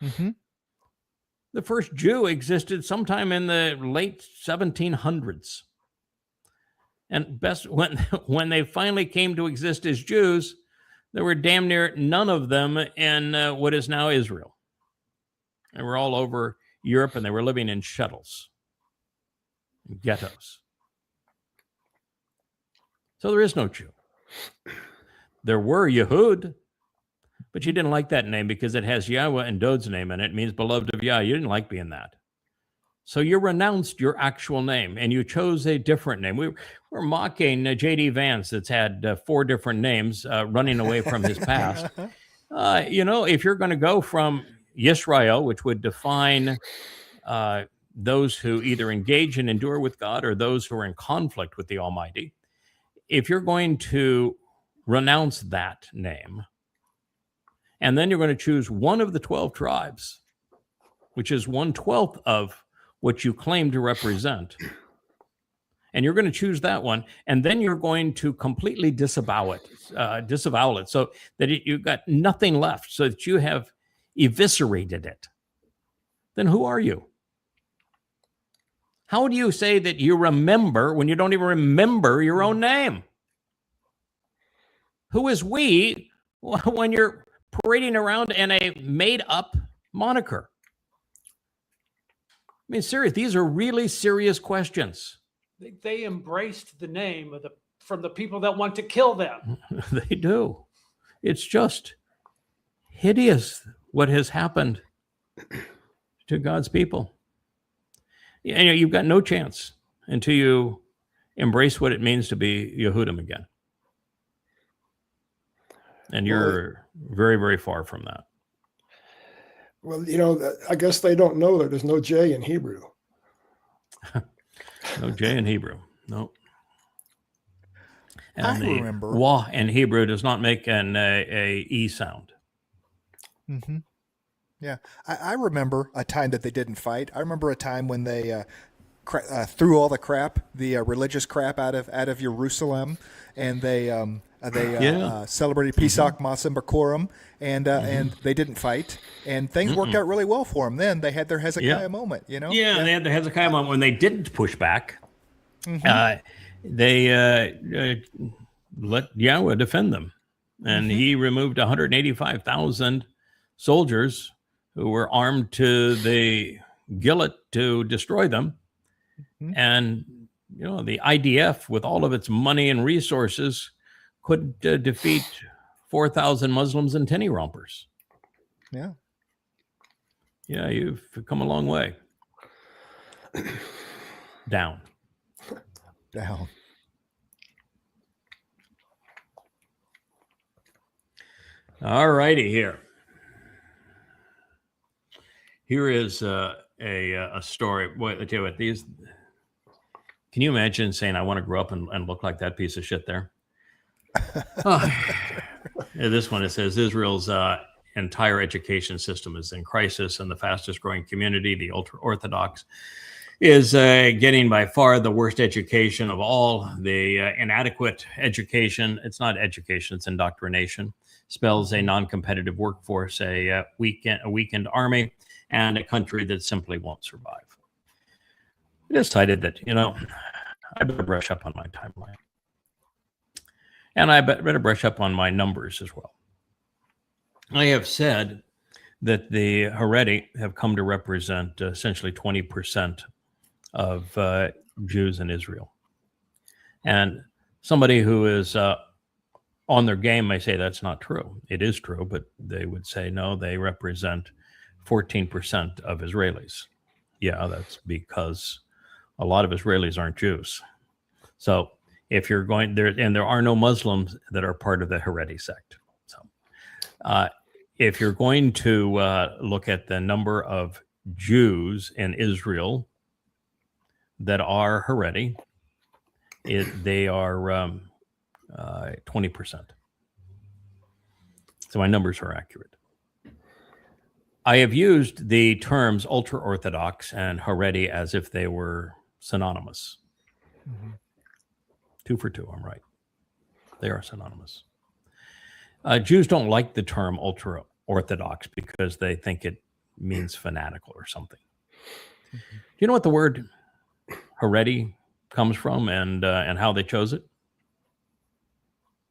The first Jew existed sometime in the late 1700s. And best when they finally came to exist as Jews, there were damn near none of them in what is now Israel. They were all over Europe, and they were living in shuttles, in ghettos. So there is no Jew. There were Yehud, but you didn't like that name because it has Yahweh and Dod's name in it. It means beloved of Yah. You didn't like being that. So you renounced your actual name and you chose a different name. We're mocking J.D. Vance that's had 4 different names running away from his past. If you're going to go from Yisrael, which would define those who either engage and endure with God or those who are in conflict with the Almighty, if you're going to renounce that name, and then you're going to choose one of the 12 tribes, which is 1/12 of what you claim to represent, and you're going to choose that one, and then you're going to completely disavow it, so that you've got nothing left, so that you have eviscerated it, then who are you? How do you say that you remember when you don't even remember your own name? Who is we when you're parading around in a made-up moniker? I mean, serious. These are really serious questions. They embraced the name from the people that want to kill them. They do. It's just hideous what has happened to God's people. You've got no chance until you embrace what it means to be Yehudim again. And you're very, very far from that. Well, I guess they don't know that there's no J in Hebrew. No J in Hebrew. No. And I the remember. Wah in Hebrew does not make an a E sound. Yeah. I remember a time that they didn't fight. I remember a time when they threw all the crap, the religious crap out of Jerusalem, and they celebrated Pesach, Masim, Bakurim, and they didn't fight, and things worked out really well for them. Then they had their Hezekiah moment, Yeah, they had the Hezekiah moment when they didn't push back. They let Yahweh defend them, and he removed 185,000 soldiers who were armed to the gillet to destroy them. And the IDF, with all of its money and resources, could defeat 4,000 Muslims and tinny rompers. Yeah, you've come a long way. Down. All righty, here is a story. Boy, I tell you what, these. Can you imagine saying, "I want to grow up and look like that piece of shit there"? This one, it says Israel's entire education system is in crisis, and the fastest growing community, the ultra-Orthodox, is getting by far the worst education of all. The inadequate education, it's not education, it's indoctrination, spells a non-competitive workforce, a weakened army, and a country that simply won't survive. I decided that, I better brush up on my timeline. And I better brush up on my numbers as well. I have said that the Haredi have come to represent essentially 20% of Jews in Israel. And somebody who is on their game may say that's not true. It is true, but they would say, no, they represent 14% of Israelis. Yeah, that's because a lot of Israelis aren't Jews. So if you're going there, and there are no Muslims that are part of the Haredi sect. So if you're going to look at the number of Jews in Israel that are Haredi, they are 20%. So my numbers are accurate. I have used the terms ultra-Orthodox and Haredi as if they were synonymous. 2 for 2, I'm right. They are synonymous. Jews don't like the term ultra-Orthodox because they think it means fanatical or something. Do you know what the word Haredi comes from and how they chose it?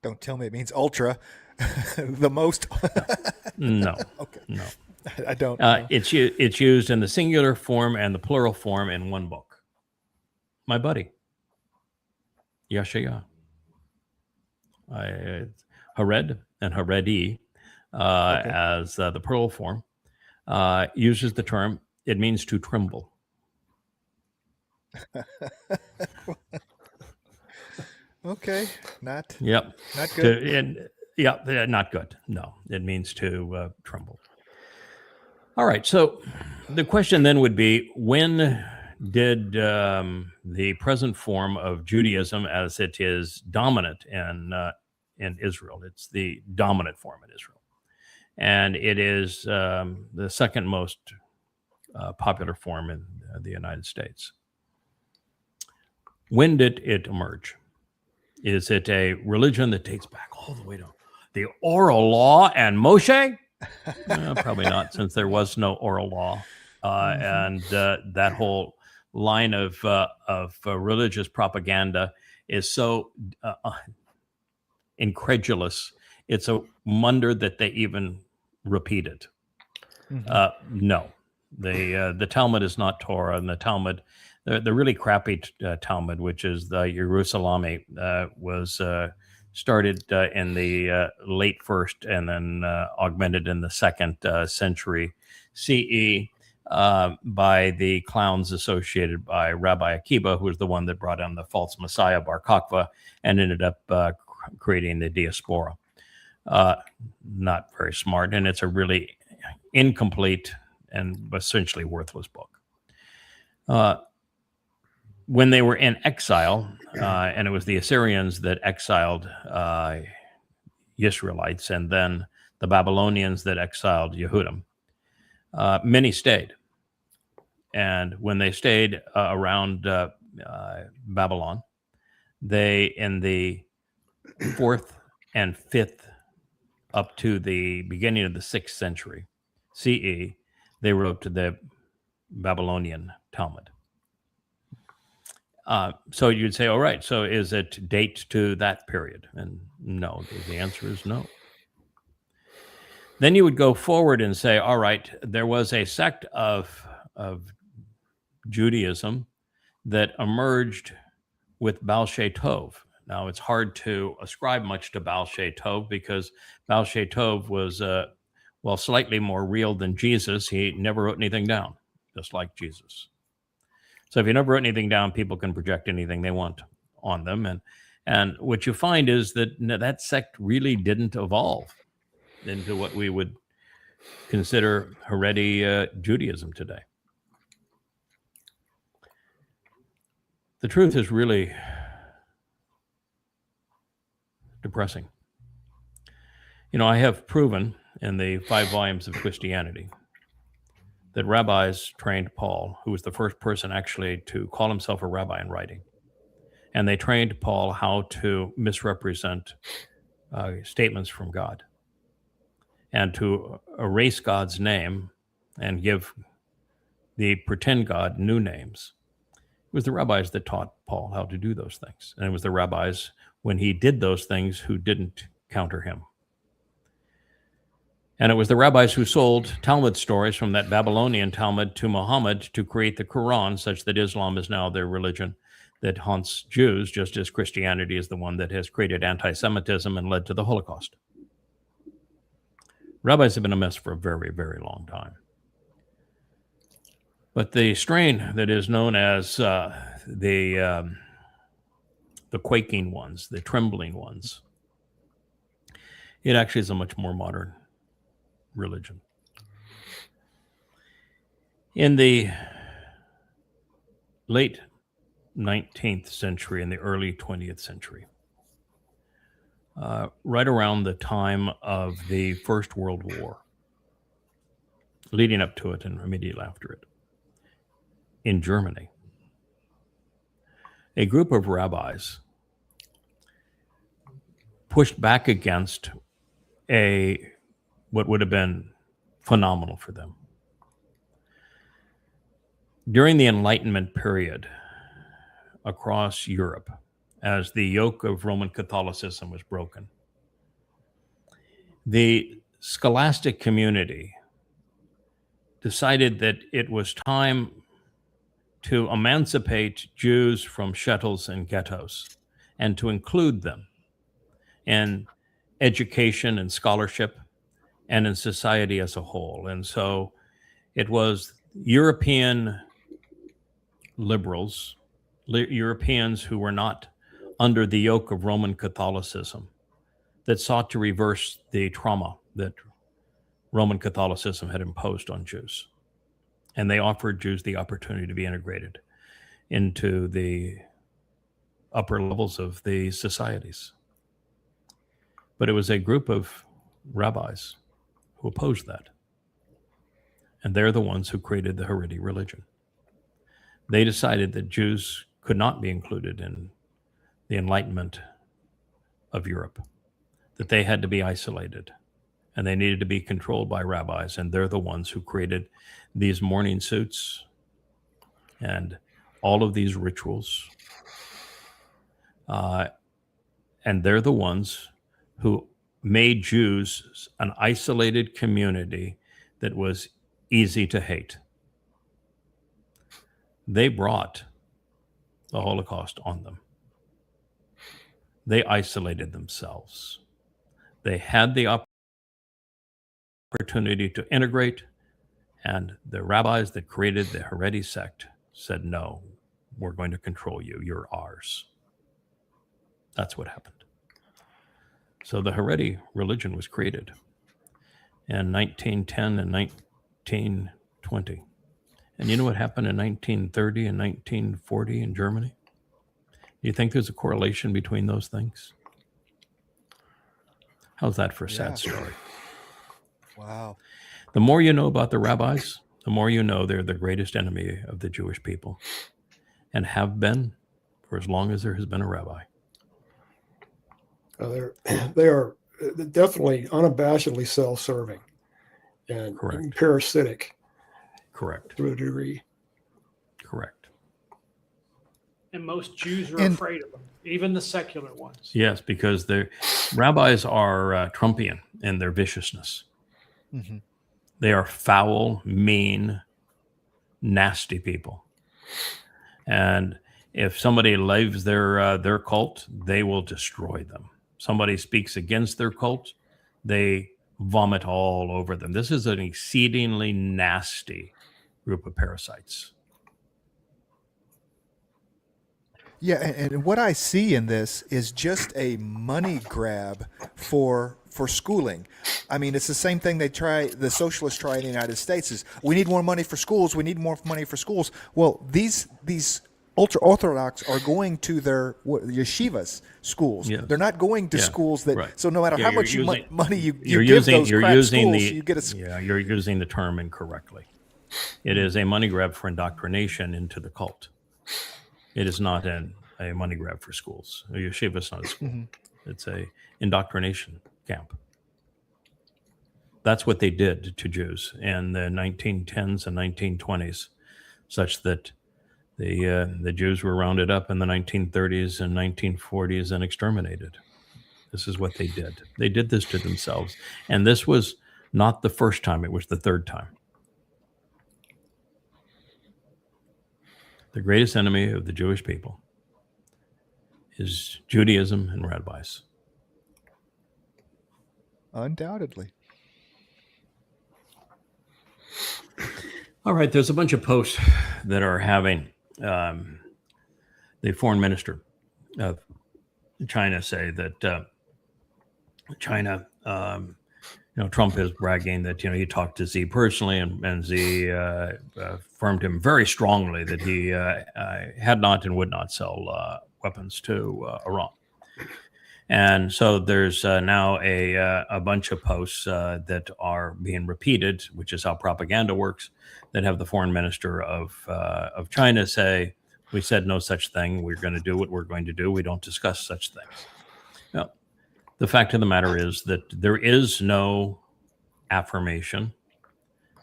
Don't tell me it means ultra. The most. No. Okay. No. I don't know. It's used in the singular form and the plural form in one book. My buddy, Yada Yah. Hared and Haredi as the plural form uses the term. It means to tremble. Okay, not Yep. not good. Not good. No, it means to tremble. All right. So the question then would be, when did the present form of Judaism, as it is dominant in Israel, it's the dominant form in Israel, and it is the second most popular form in the United States. When did it emerge? Is it a religion that dates back all the way to the oral law and Moshe? Probably not, since there was no oral law, and that whole line of religious propaganda is so incredulous. It's a wonder that they even repeat it. No, the Talmud is not Torah, and the Talmud, the really crappy Talmud, which is the Jerusalem, was started in the late first and then augmented in the second century CE by the clowns associated by Rabbi Akiba, who was the one that brought in the false Messiah Bar Kokhba and ended up creating the diaspora. Not very smart, and it's a really incomplete and essentially worthless book. When they were in exile, and it was the Assyrians that exiled Israelites, and then the Babylonians that exiled Yehudim, many stayed. And when they stayed around Babylon, they, in the 4th and 5th up to the beginning of the 6th century CE, they wrote to the Babylonian Talmud. So you'd say, all right, so is it date to that period? And no, the answer is no. Then you would go forward and say, all right, there was a sect of Judaism that emerged with Baal Shem Tov. Now, it's hard to ascribe much to Baal Shem Tov because Baal Shem Tov was, slightly more real than Jesus. He never wrote anything down, just like Jesus. So if you never wrote anything down, people can project anything they want on them. And what you find is that that sect really didn't evolve into what we would consider Haredi Judaism today. The truth is really depressing. You know, I have proven in the 5 volumes of Christianity that rabbis trained Paul, who was the first person actually to call himself a rabbi in writing. And they trained Paul how to misrepresent statements from God and to erase God's name and give the pretend God new names. It was the rabbis that taught Paul how to do those things. And it was the rabbis, when he did those things, who didn't counter him. And it was the rabbis who sold Talmud stories from that Babylonian Talmud to Muhammad to create the Quran, such that Islam is now their religion that haunts Jews, just as Christianity is the one that has created anti-Semitism and led to the Holocaust. Rabbis have been a mess for a very, very long time. But the strain that is known as the quaking ones, the trembling ones, it actually is a much more modern religion. In the late 19th century and the early 20th century, right around the time of the First World War, leading up to it and immediately after it, in Germany, a group of rabbis pushed back against what would have been phenomenal for them. During the Enlightenment period across Europe, as the yoke of Roman Catholicism was broken, the scholastic community decided that it was time to emancipate Jews from shuttles and ghettos and to include them in education and scholarship and in society as a whole. And so it was European liberals, Europeans who were not under the yoke of Roman Catholicism, that sought to reverse the trauma that Roman Catholicism had imposed on Jews. And they offered Jews the opportunity to be integrated into the upper levels of the societies. But it was a group of rabbis who opposed that. And they're the ones who created the Haredi religion. They decided that Jews could not be included in the Enlightenment of Europe, that they had to be isolated, and they needed to be controlled by rabbis. And they're the ones who created these mourning suits and all of these rituals. And they're the ones who made Jews an isolated community that was easy to hate. They brought the Holocaust on them. They isolated themselves. They had the opportunity to integrate, and the rabbis that created the Haredi sect said, no, we're going to control you. You're ours. That's what happened. So the Haredi religion was created in 1910 and 1920. And you know what happened in 1930 and 1940 in Germany? Do you think there's a correlation between those things? How's that for a sad story? Wow. The more you know about the rabbis, the more you know they're the greatest enemy of the Jewish people and have been for as long as there has been a rabbi. They are definitely unabashedly self-serving and Correct. parasitic. Correct. To a degree. Correct. And most Jews are afraid of them, even the secular ones. Yes, because the rabbis are Trumpian in their viciousness. Mm-hmm. They are foul, mean, nasty people. And if somebody leaves their cult, they will destroy them. Somebody speaks against their cult, they vomit all over them. This is an exceedingly nasty group of parasites. Yeah, and what I see in this is just a money grab for schooling. I mean, it's the same thing the socialists try in the United States is, we need more money for schools, we need more money for schools. Well, these ultra-Orthodox are going to their yeshivas, schools. Yes. They're not going to schools that, right. So no matter how much money you give those crap schools, you get a... Yeah, you're using the term incorrectly. It is a money grab for indoctrination into the cult. It is not a money grab for schools. A yeshiva is not a school. Mm-hmm. It's a indoctrination camp. That's what they did to Jews in the 1910s and 1920s, such that the Jews were rounded up in the 1930s and 1940s and exterminated. This is what they did. They did this to themselves. And this was not the first time, it was the third time. The greatest enemy of the Jewish people is Judaism and rabbis. Undoubtedly. All right, there's a bunch of posts that are having the foreign minister of China say that China, Trump is bragging that, he talked to Xi personally, and Xi affirmed him very strongly that he had not and would not sell weapons to Iran. And so there's now a bunch of posts that are being repeated, which is how propaganda works, that have the foreign minister of China say, "We said no such thing. We're going to do what we're going to do. We don't discuss such things." Now, the fact of the matter is that there is no affirmation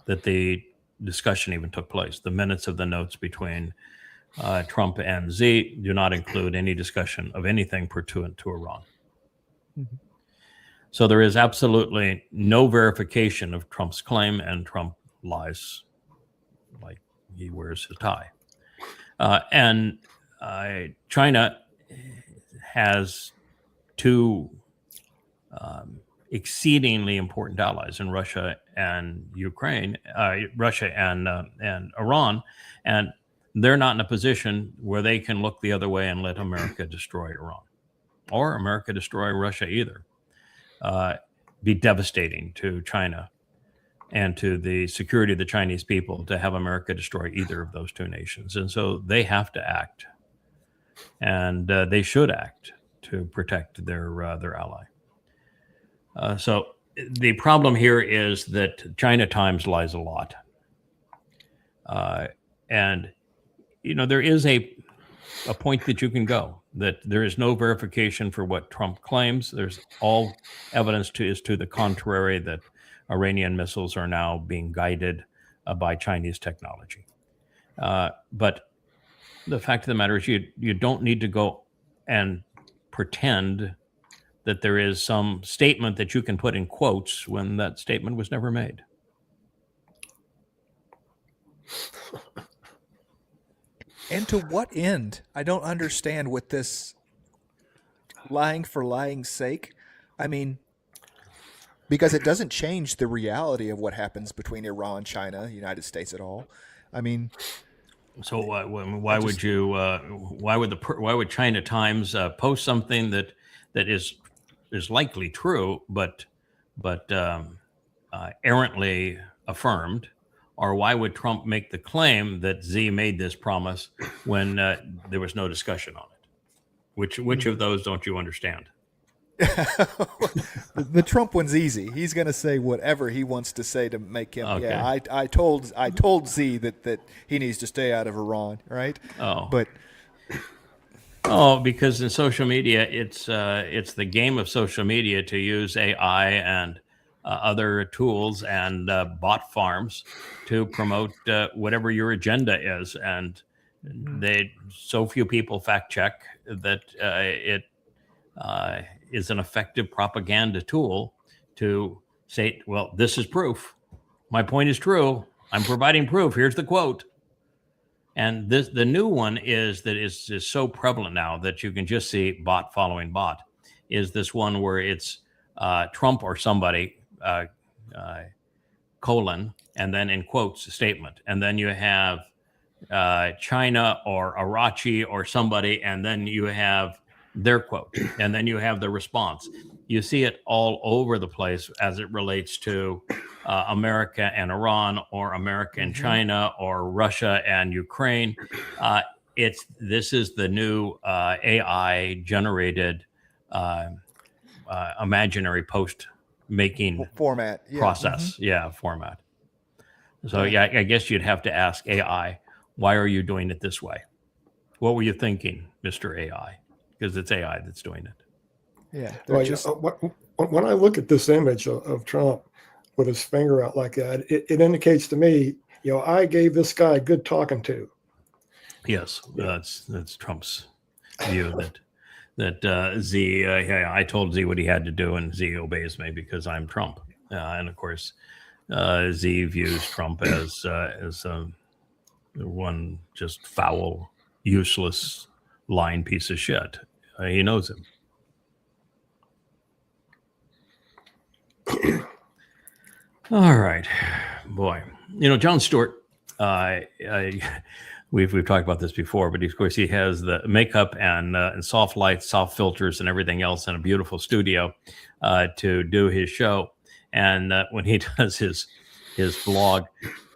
that the discussion even took place. The minutes of the notes between Trump and Xi do not include any discussion of anything pertinent to Iran. Mm-hmm. So there is absolutely no verification of Trump's claim, and Trump lies like he wears a tie. And China has two exceedingly important allies in Russia and Ukraine, Russia and Iran, and they're not in a position where they can look the other way and let America destroy Iran, or America destroy Russia either. Be devastating to China and to the security of the Chinese people to have America destroy either of those two nations. And so they have to act, and they should act to protect their ally. So the problem here is that China Times lies a lot. And, there is a point that you can go, that there is no verification for what Trump claims. There's all evidence is to the contrary, that Iranian missiles are now being guided by Chinese technology. But the fact of the matter is you don't need to go and pretend that there is some statement that you can put in quotes when that statement was never made. And to what end? I don't understand with this lying for lying's sake. I mean, because it doesn't change the reality of what happens between Iran, China, the United States at all. I mean, so why would China Times post something that is likely true, but errantly affirmed? Or why would Trump make the claim that Xi made this promise when there was no discussion on it? Which of those don't you understand? The Trump one's easy. He's going to say whatever he wants to say to make him. Okay. Yeah, I told Xi that he needs to stay out of Iran, right? Because in social media, it's the game of social media to use AI and other tools and bot farms to promote whatever your agenda is, and so few people fact check that it is an effective propaganda tool to say, well, this is proof. My point is true. I'm providing proof. Here's the quote. And the new one is so prevalent now that you can just see bot following bot, is this one where it's Trump or somebody, colon, and then in quotes a statement. And then you have China or Arachi or somebody, and then you have their quote, and then you have the response. You see it all over the place as it relates to America and Iran, or America and China, or Russia and Ukraine. This is the new AI generated imaginary post making format process. Format. So I guess you'd have to ask AI, why are you doing it this way? What were you thinking, Mr. AI? Because it's AI that's doing it. Yeah. When I look at this image of Trump with his finger out like that, it indicates to me, I gave this guy a good talking to. Yes, that's Trump's view that Xi, I told Xi what he had to do, and Xi obeys me because I'm Trump. And of course, Xi views Trump as one just foul, useless, lying piece of shit. He knows him. All right, boy. Jon Stewart we've talked about this before, but of course he has the makeup and soft lights, soft filters, and everything else in a beautiful studio to do his show. And when he does his vlog,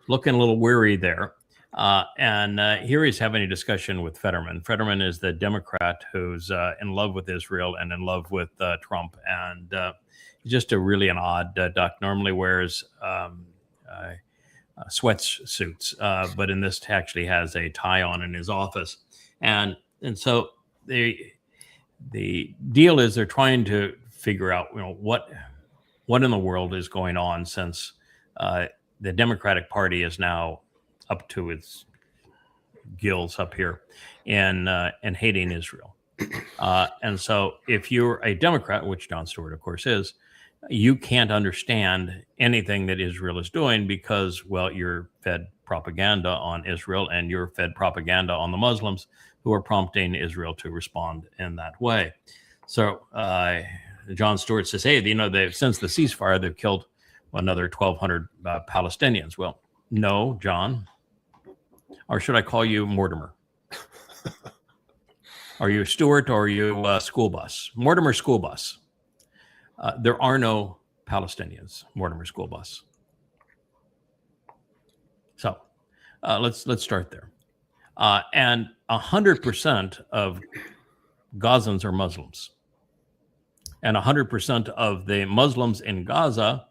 looking a little weary there. And here he's having a discussion with Fetterman. Fetterman is the Democrat who's in love with Israel and in love with Trump. And he's just really an odd duck. Normally wears sweatsuits, but in this actually has a tie on in his office. And so the deal is they're trying to figure out, what in the world is going on, since the Democratic Party is now up to its gills up here in hating Israel. And so if you're a Democrat, which Jon Stewart, of course, is, you can't understand anything that Israel is doing because, well, you're fed propaganda on Israel and you're fed propaganda on the Muslims who are prompting Israel to respond in that way. So Jon Stewart says, hey, since the ceasefire, they've killed another 1,200 Palestinians. Well, no, John. Or should I call you Mortimer? Are you Stewart or are you school bus? Mortimer school bus. There are no Palestinians, Mortimer school bus. So let's start there. And 100% of Gazans are Muslims. And 100% of the Muslims in Gaza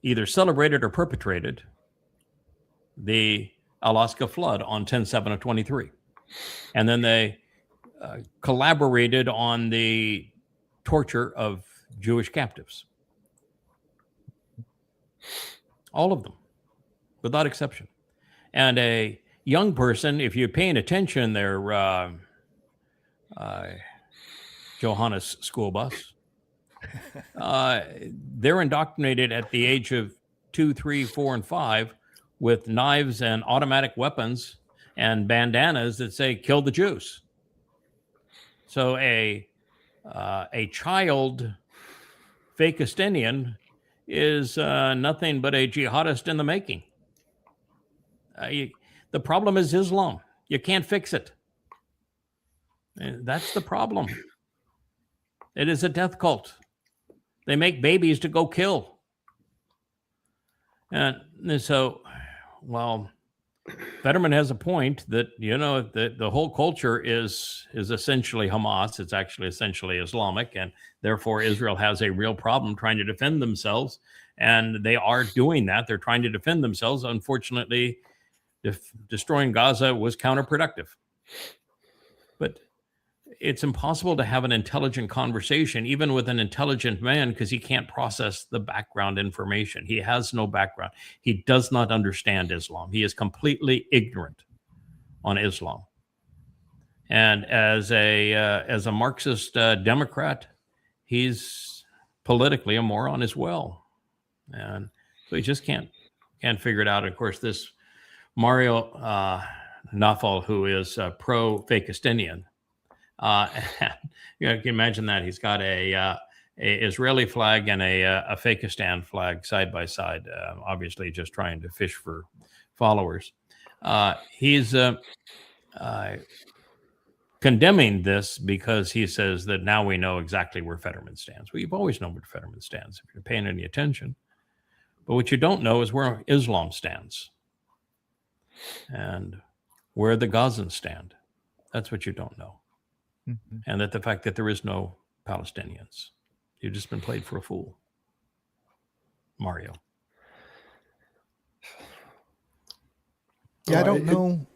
either celebrated or perpetrated the Alaska flood on 10/7/23. And then they collaborated on the torture of Jewish captives. All of them, without exception. And a young person, if you're paying attention there, Johannes school bus, they're indoctrinated at the age of 2, 3, 4, and 5 with knives and automatic weapons and bandanas that say "kill the Jews." So a child Fakistinian is nothing but a jihadist in the making. The problem is Islam. You can't fix it. And that's the problem. It is a death cult. They make babies to go kill. And so, well, Fetterman has a point that, the whole culture is essentially Hamas. It's actually essentially Islamic, and therefore Israel has a real problem trying to defend themselves. And they are doing that. They're trying to defend themselves. Unfortunately, destroying Gaza was counterproductive. But it's impossible to have an intelligent conversation, even with an intelligent man, because he can't process the background information. He has no background. He does not understand Islam. He is completely ignorant on Islam. And as a Marxist Democrat, he's politically a moron as well. And so he just can't figure it out. Of course, this Mario Nafal, who is pro-Fakistinian, you can imagine that he's got a Israeli flag and a Fakistan flag side by side, obviously just trying to fish for followers. He's condemning this because he says that now we know exactly where Fetterman stands. Well, you've always known where Fetterman stands if you're paying any attention. But what you don't know is where Islam stands and where the Gazans stand. That's what you don't know. Mm-hmm. And that the fact that there is no Palestinians. You've just been played for a fool. Mario. Yeah, I don't know.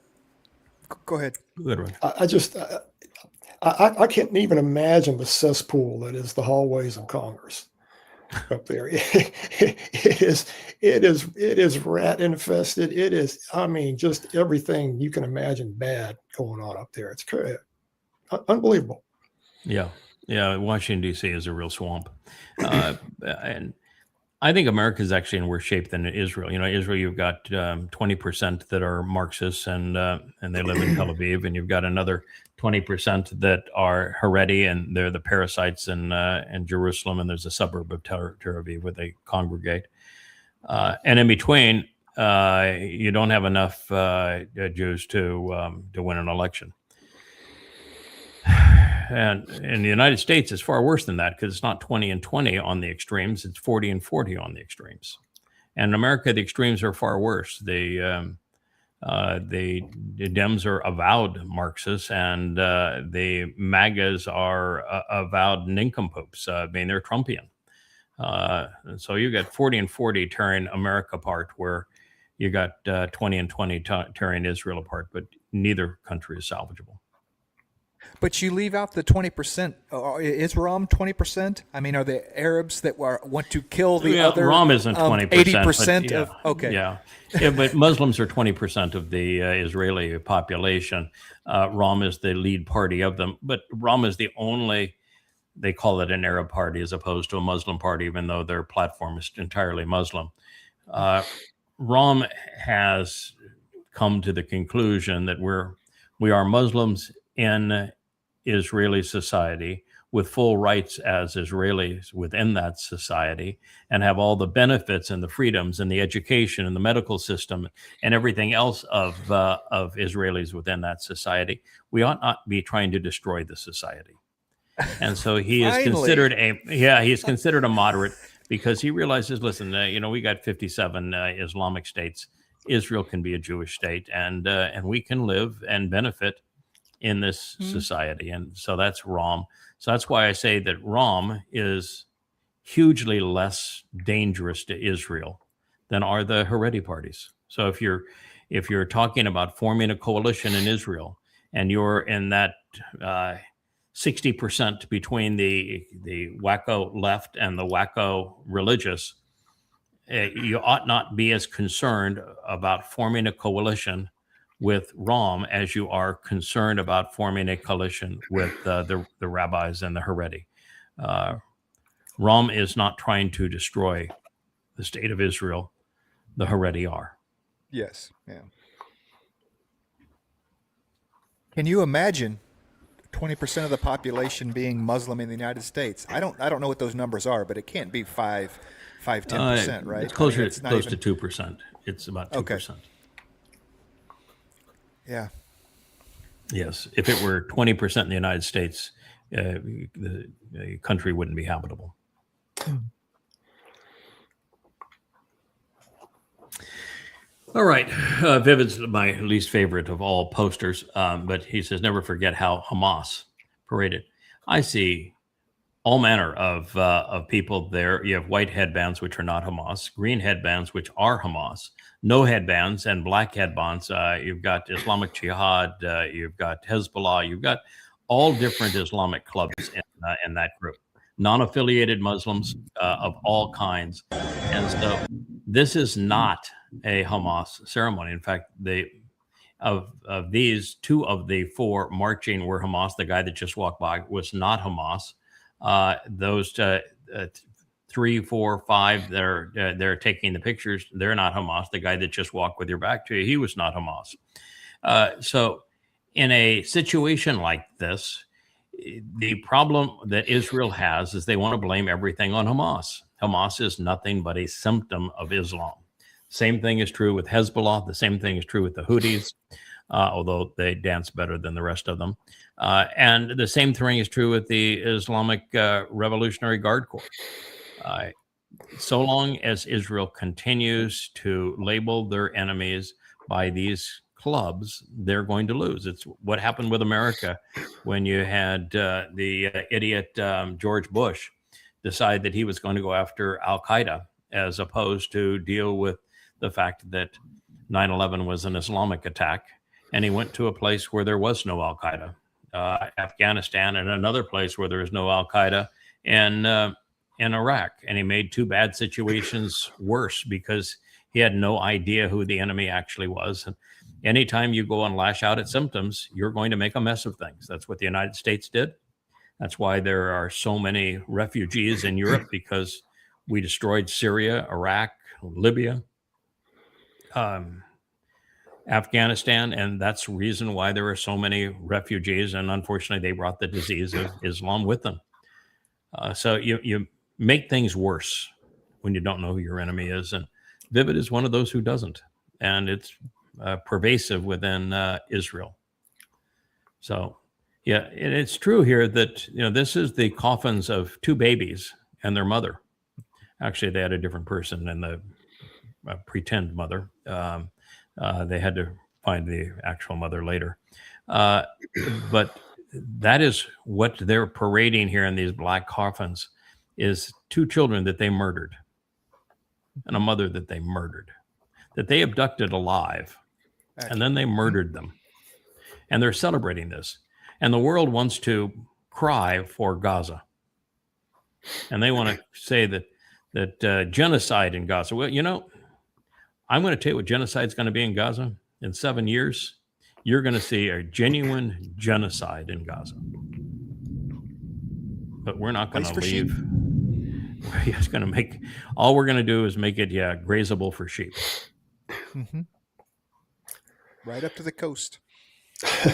Go ahead. Good one. I can't even imagine the cesspool that is the hallways of Congress up there. It is rat infested. It is, just everything you can imagine bad going on up there. It's unbelievable. Yeah. Washington, D.C. is a real swamp. And I think America is actually in worse shape than Israel. Israel, you've got 20% that are Marxists and they live in Tel Aviv, and you've got another 20% that are Haredi, and they're the parasites in Jerusalem, and there's a suburb of Tel Aviv where they congregate. And in between, you don't have enough Jews to win an election. And in the United States, it's far worse than that, because it's not 20 and 20 on the extremes; it's 40 and 40 on the extremes. And in America, the extremes are far worse. The Dems are avowed Marxists, and the MAGAs are avowed nincompoops. I mean, they're Trumpian. And so you got 40 and 40 tearing America apart, where you got 20 and 20 tearing Israel apart, but neither country is salvageable. But you leave out the 20%. Is Rom 20%? I mean, are the Arabs that want to kill the other? Rom isn't 20%. 80% of okay. Yeah, but Muslims are 20% of the Israeli population. Rom is the lead party of them, but Rom is the only. They call it an Arab party as opposed to a Muslim party, even though their platform is entirely Muslim. Rom has come to the conclusion that we are Muslims in Israeli society with full rights as Israelis within that society, and have all the benefits and the freedoms and the education and the medical system and everything else of Israelis within that society. We ought not be trying to destroy the society. And so he is considered a moderate, because he realizes, listen, we got 57 Islamic states. Israel can be a Jewish state, and we can live and benefit in this society. And so that's Rom. So that's why I say that Rom is hugely less dangerous to Israel than are the Haredi parties. So if you're talking about forming a coalition in Israel, and you're in that 60% between the wacko left and the wacko religious, you ought not be as concerned about forming a coalition with Rom as you are concerned about forming a coalition with the rabbis and the Haredi. Rom is not trying to destroy the state of Israel. The Haredi are. Yes. Yeah. Can you imagine 20% of the population being Muslim in the United States? I don't know what those numbers are, but it can't be 10%, right? It's closer to 2%. It's about 2%. Okay. Yeah. Yes. If it were 20% in the United States, the country wouldn't be habitable. All right. Vivid's my least favorite of all posters, but he says, never forget how Hamas paraded. I see all manner of people there. You have white headbands, which are not Hamas, green headbands, which are Hamas, no headbands, and black headbands. You've got Islamic Jihad, you've got Hezbollah, you've got all different Islamic clubs in that group, non-affiliated Muslims of all kinds. And so this is not a Hamas ceremony. In fact, of these, 2 of the 4 marching were Hamas. The guy that just walked by was not Hamas. Those 3, 4, 5, they're taking the pictures. They're not Hamas. The guy that just walked with your back to you, he was not Hamas. So in a situation like this, the problem that Israel has is they want to blame everything on Hamas. Hamas is nothing but a symptom of Islam. Same thing is true with Hezbollah. The same thing is true with the Houthis, although they dance better than the rest of them. And the same thing is true with the Islamic Revolutionary Guard Corps. So long as Israel continues to label their enemies by these clubs, they're going to lose. It's what happened with America when you had the idiot George Bush decide that he was going to go after Al-Qaeda, as opposed to deal with the fact that 9/11 was an Islamic attack, and he went to a place where there was no Al-Qaeda, Afghanistan, and another place where there is no Al-Qaeda, and in Iraq. And he made 2 bad situations worse because he had no idea who the enemy actually was. And anytime you go and lash out at symptoms, you're going to make a mess of things. That's what the United States did. That's why there are so many refugees in Europe, because we destroyed Syria, Iraq, Libya, Afghanistan, and that's the reason why there are so many refugees. And unfortunately, they brought the disease of Islam with them. So you make things worse when you don't know who your enemy is. And Vivid is one of those who doesn't, and it's pervasive within Israel. So, yeah, it's true here that this is the coffins of two babies and their mother. Actually, they had a different person than the pretend mother. They had to find the actual mother later. But that is what they're parading here in these black coffins, is two children that they murdered and a mother that they murdered, that they abducted alive, and then they murdered them. And they're celebrating this. And the world wants to cry for Gaza. And they want to say that genocide in Gaza. Well, I'm going to tell you what genocide is going to be in Gaza. In 7 years, you're going to see a genuine genocide in Gaza. But we're not going to leave. We're just going to make, all we're going to do is make it, grazable for sheep. Mm-hmm. Right up to the coast.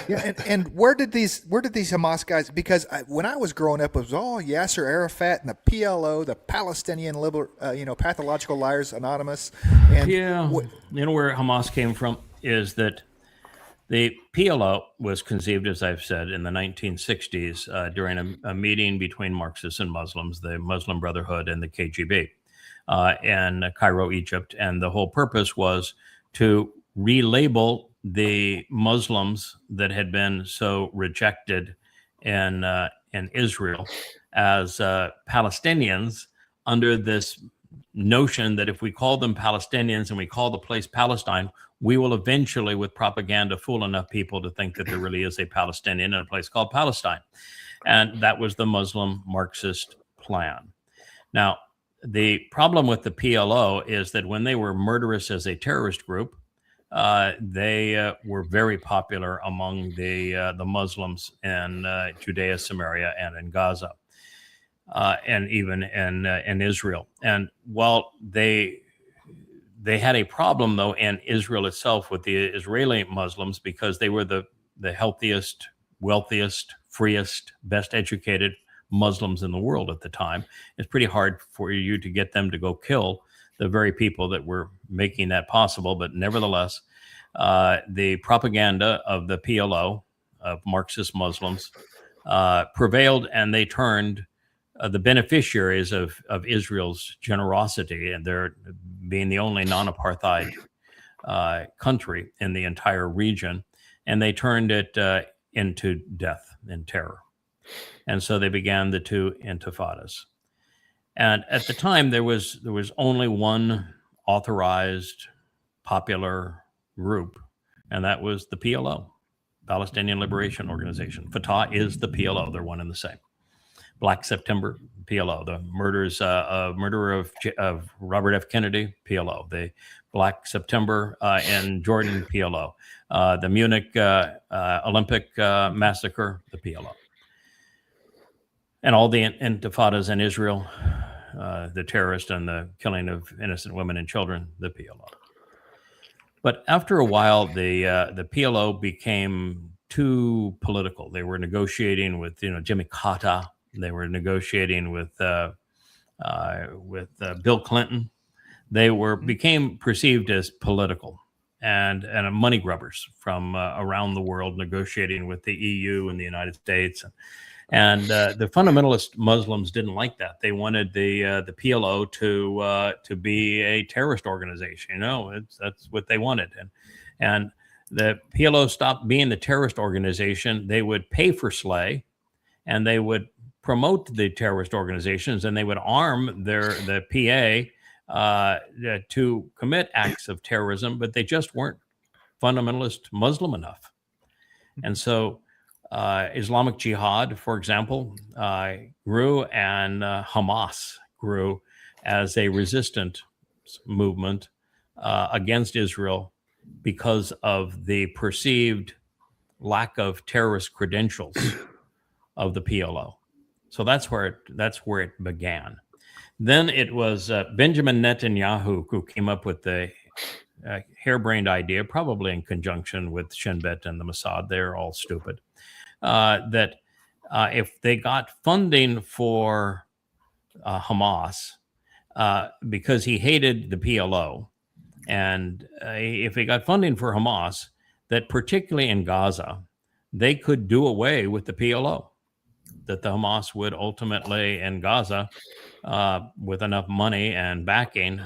Yeah, and where did these Hamas guys? Because when I was growing up, it was all Yasser Arafat and the PLO, the Palestinian Pathological Liars Anonymous. And where Hamas came from is that the PLO was conceived, as I've said, in the 1960s during a meeting between Marxists and Muslims, the Muslim Brotherhood and the KGB, in Cairo, Egypt, and the whole purpose was to relabel the Muslims that had been so rejected in Israel as Palestinians, under this notion that if we call them Palestinians and we call the place Palestine, we will eventually, with propaganda, fool enough people to think that there really is a Palestinian in a place called Palestine. And that was the Muslim Marxist plan. Now, the problem with the PLO is that when they were murderous as a terrorist group, they were very popular among the Muslims in Judea, Samaria, and in Gaza, and even in Israel. And while they had a problem, though, in Israel itself with the Israeli Muslims, because they were the healthiest, wealthiest, freest, best educated Muslims in the world at the time. It's pretty hard for you to get them to go kill the very people that were making that possible. But nevertheless, the propaganda of the PLO, of Marxist Muslims, prevailed, and they turned the beneficiaries of Israel's generosity, and they're being the only non-apartheid country in the entire region, and they turned it into death and terror. And so they began the two intifadas. And at the time, there was only one authorized, popular group, and that was the PLO, Palestinian Liberation Organization. Fatah is the PLO; they're one and the same. Black September, PLO. The murderer of Robert F. Kennedy, PLO. The Black September in Jordan, PLO. The Munich Olympic massacre, the PLO. And all the intifadas in Israel, the terrorist and the killing of innocent women and children, the PLO. But after a while, the PLO became too political. They were negotiating with Jimmy Carter. They were negotiating with Bill Clinton. They became perceived as political and money grubbers from around the world, negotiating with the EU and the United States. And the fundamentalist Muslims didn't like that. They wanted the PLO to be a terrorist organization. That's what they wanted. And the PLO stopped being the terrorist organization. They would pay for slay, and they would promote the terrorist organizations, and they would arm the PA to commit acts of terrorism, but they just weren't fundamentalist Muslim enough. And so Islamic Jihad, for example, grew, and Hamas grew as a resistant movement against Israel because of the perceived lack of terrorist credentials of the PLO. So that's where it began. Then it was Benjamin Netanyahu who came up with the harebrained idea, probably in conjunction with Shin Bet and the Mossad. They're all stupid. That if they got funding for Hamas, because he hated the PLO, And if they got funding for Hamas, that particularly in Gaza, they could do away with the PLO, that the Hamas would ultimately in Gaza, with enough money and backing,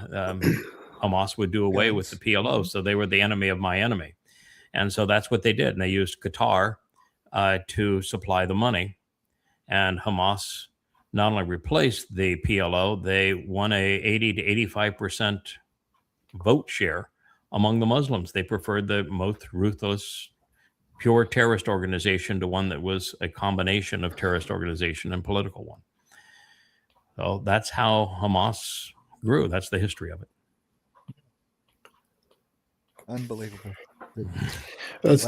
Hamas would do away with the PLO. So they were the enemy of my enemy. And so that's what they did. And they used Qatar to supply the money. And Hamas not only replaced the PLO, they won a 80 to 85% vote share among the Muslims. They preferred the most ruthless, pure terrorist organization to one that was a combination of terrorist organization and political one. So that's how Hamas grew. That's the history of it. Unbelievable. It's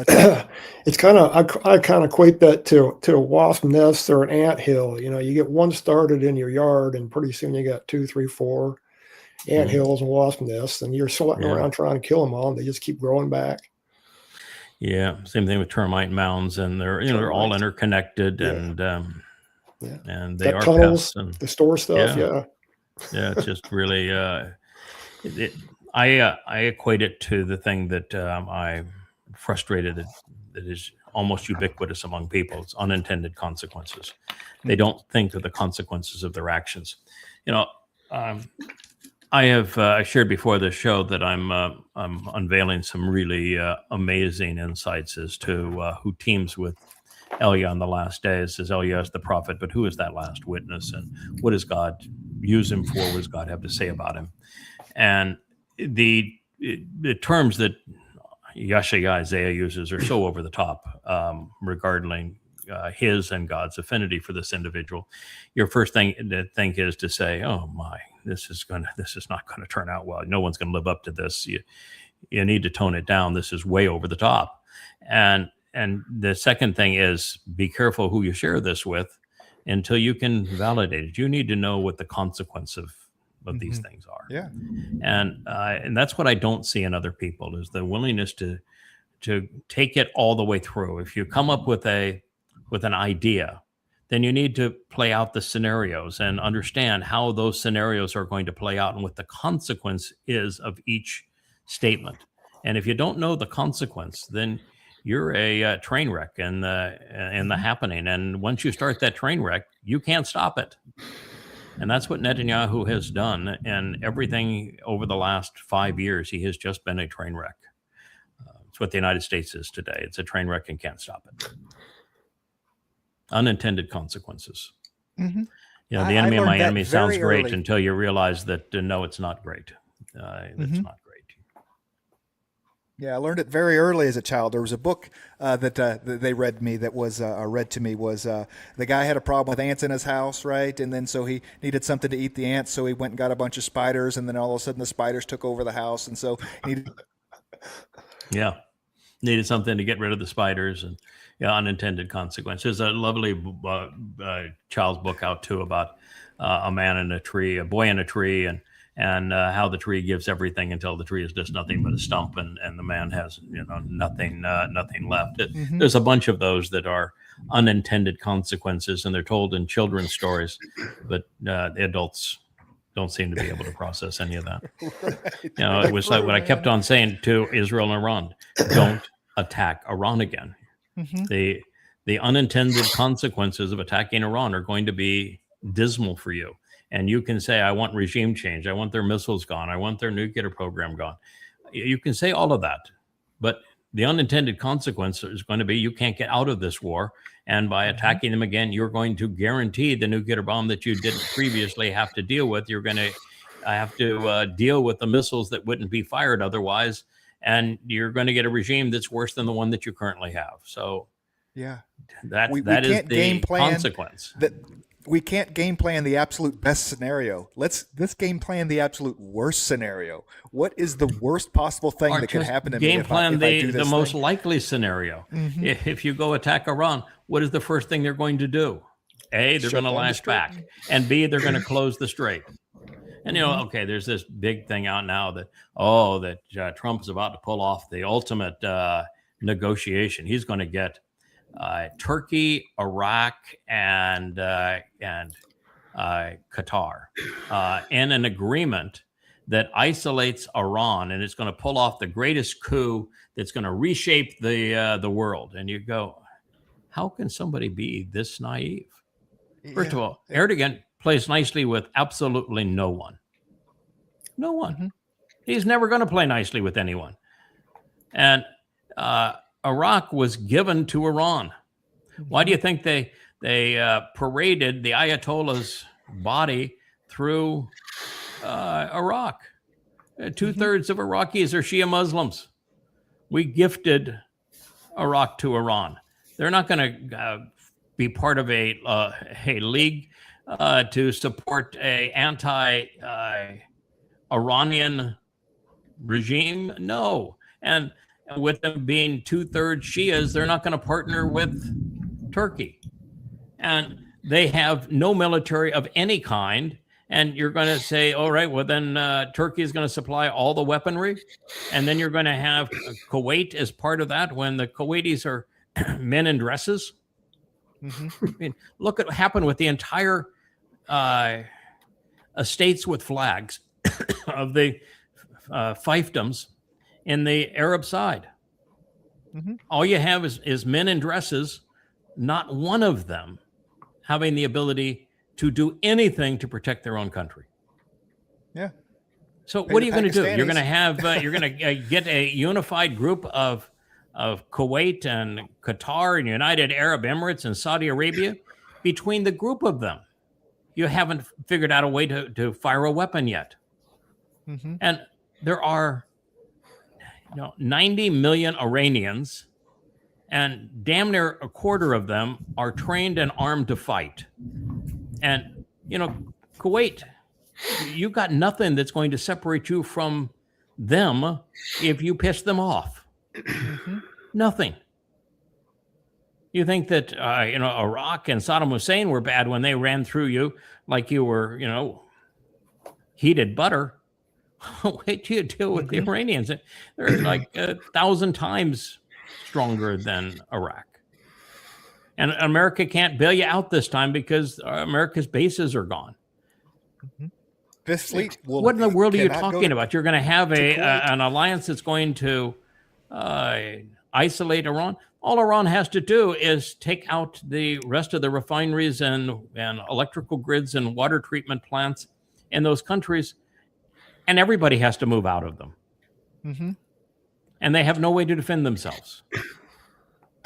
kind of I kind of equate that to a wasp nest or an ant hill. You know, you get one started in your yard, and pretty soon you got 2, 3, 4 ant hills and wasp nests, and you're sweating around trying to kill them all, and they just keep growing back. Yeah, same thing with termite mounds, and they're all interconnected, and they got are tunnels, pests and the store stuff. Yeah. It's just really. I equate it to the thing that I'm frustrated that is almost ubiquitous among people. It's unintended consequences. They don't think of the consequences of their actions. You know, I have shared before this show that I'm unveiling some really amazing insights as to who teams with Yah in the last days. As Yah is the prophet, but who is that last witness, and what does God use him for? What does God have to say about him? And the terms that Yada Yah Isaiah uses are so over the top regarding his and God's affinity for this individual. Your first thing to think is to say, "Oh my, this is not gonna turn out well. No one's gonna live up to this. You need to tone it down. This is way over the top." And the second thing is, be careful who you share this with until you can validate it. You need to know what the consequence of these things are. Yeah. And that's what I don't see in other people, is the willingness to take it all the way through. If you come up with an idea, then you need to play out the scenarios and understand how those scenarios are going to play out and what the consequence is of each statement. And if you don't know the consequence, then you're a train wreck in the happening. And once you start that train wreck, you can't stop it. And that's what Netanyahu has done. And everything over the last 5 years, he has just been a train wreck. It's what the United States is today. It's a train wreck and can't stop it. Unintended consequences. Mm-hmm. You know, the enemy of my enemy sounds great early. until you realize that, no, it's not great. It's not great. Yeah, I learned it very early as a child. There was a book that they read to me was the guy had a problem with ants in his house, right? And then so he needed something to eat the ants, so he went and got a bunch of spiders, and then all of a sudden the spiders took over the house, and so he needed something to get rid of the spiders and unintended consequences. There's a lovely child's book out too about a man in a tree, a boy in a tree, and how the tree gives everything until the tree is just nothing but a stump, and the man has nothing left. There's a bunch of those that are unintended consequences, and they're told in children's stories, but the adults don't seem to be able to process any of that. It was like what I kept on saying to Israel and Iran: don't attack Iran again. The unintended consequences of attacking Iran are going to be dismal for you. And you can say, I want regime change. I want their missiles gone. I want their nuclear program gone. You can say all of that. But the unintended consequence is going to be you can't get out of this war. And by attacking them again, you're going to guarantee the nuclear bomb that you didn't previously have to deal with. You're going to have to deal with the missiles that wouldn't be fired otherwise. And you're going to get a regime that's worse than the one that you currently have. So that is the consequence. We can't game plan the absolute best scenario. Let's game plan the absolute worst scenario. What is the worst possible thing that could happen to me game if plan I do this the most thing? likely scenario. If you go attack Iran, what is the first thing they're going to do? A, they're going to lash back. And B, they're going to close the strait. And, okay, there's this big thing out now that Trump is about to pull off the ultimate negotiation. He's going to get Turkey, Iraq, and Qatar in an agreement that isolates Iran, and it's going to pull off the greatest coup that's going to reshape the world. And you go, how can somebody be this naive? First of all, Erdogan plays nicely with absolutely no one. No one. Mm-hmm. He's never going to play nicely with anyone. And Iraq was given to Iran. Why do you think they paraded the Ayatollah's body through Iraq? 2/3 of Iraqis are Shia Muslims. We gifted Iraq to Iran. They're not going to be part of a league to support a anti-Iranian regime. No. And with them being 2/3 Shias, they're not going to partner with Turkey. And they have no military of any kind. And you're going to say, all right, well, then Turkey is going to supply all the weaponry. And then you're going to have Kuwait as part of that when the Kuwaitis are men in dresses. Mm-hmm. I mean, look at what happened with the entire estates with flags of the fiefdoms in the Arab side. Mm-hmm. All you have is men in dresses, not one of them having the ability to do anything to protect their own country. Yeah. So what are you going to do? You're going to have you're going to get a unified group of Kuwait and Qatar and United Arab Emirates and Saudi Arabia. Between the group of them, you haven't figured out a way to fire a weapon yet. Mm-hmm. And there are 90 million Iranians, and damn near a quarter of them are trained and armed to fight. And, Kuwait, you got nothing that's going to separate you from them if you piss them off. Mm-hmm. Nothing. You think that, Iraq and Saddam Hussein were bad when they ran through you like you were, heated butter. Wait till you deal with the Iranians. They're like 1,000 times stronger than Iraq. And America can't bail you out this time because America's bases are gone. Mm-hmm. This fleet will. What in the world are you talking about? You're going to have an alliance that's going to isolate Iran? All Iran has to do is take out the rest of the refineries and electrical grids and water treatment plants in those countries, and everybody has to move out of them. Mm-hmm. And they have no way to defend themselves.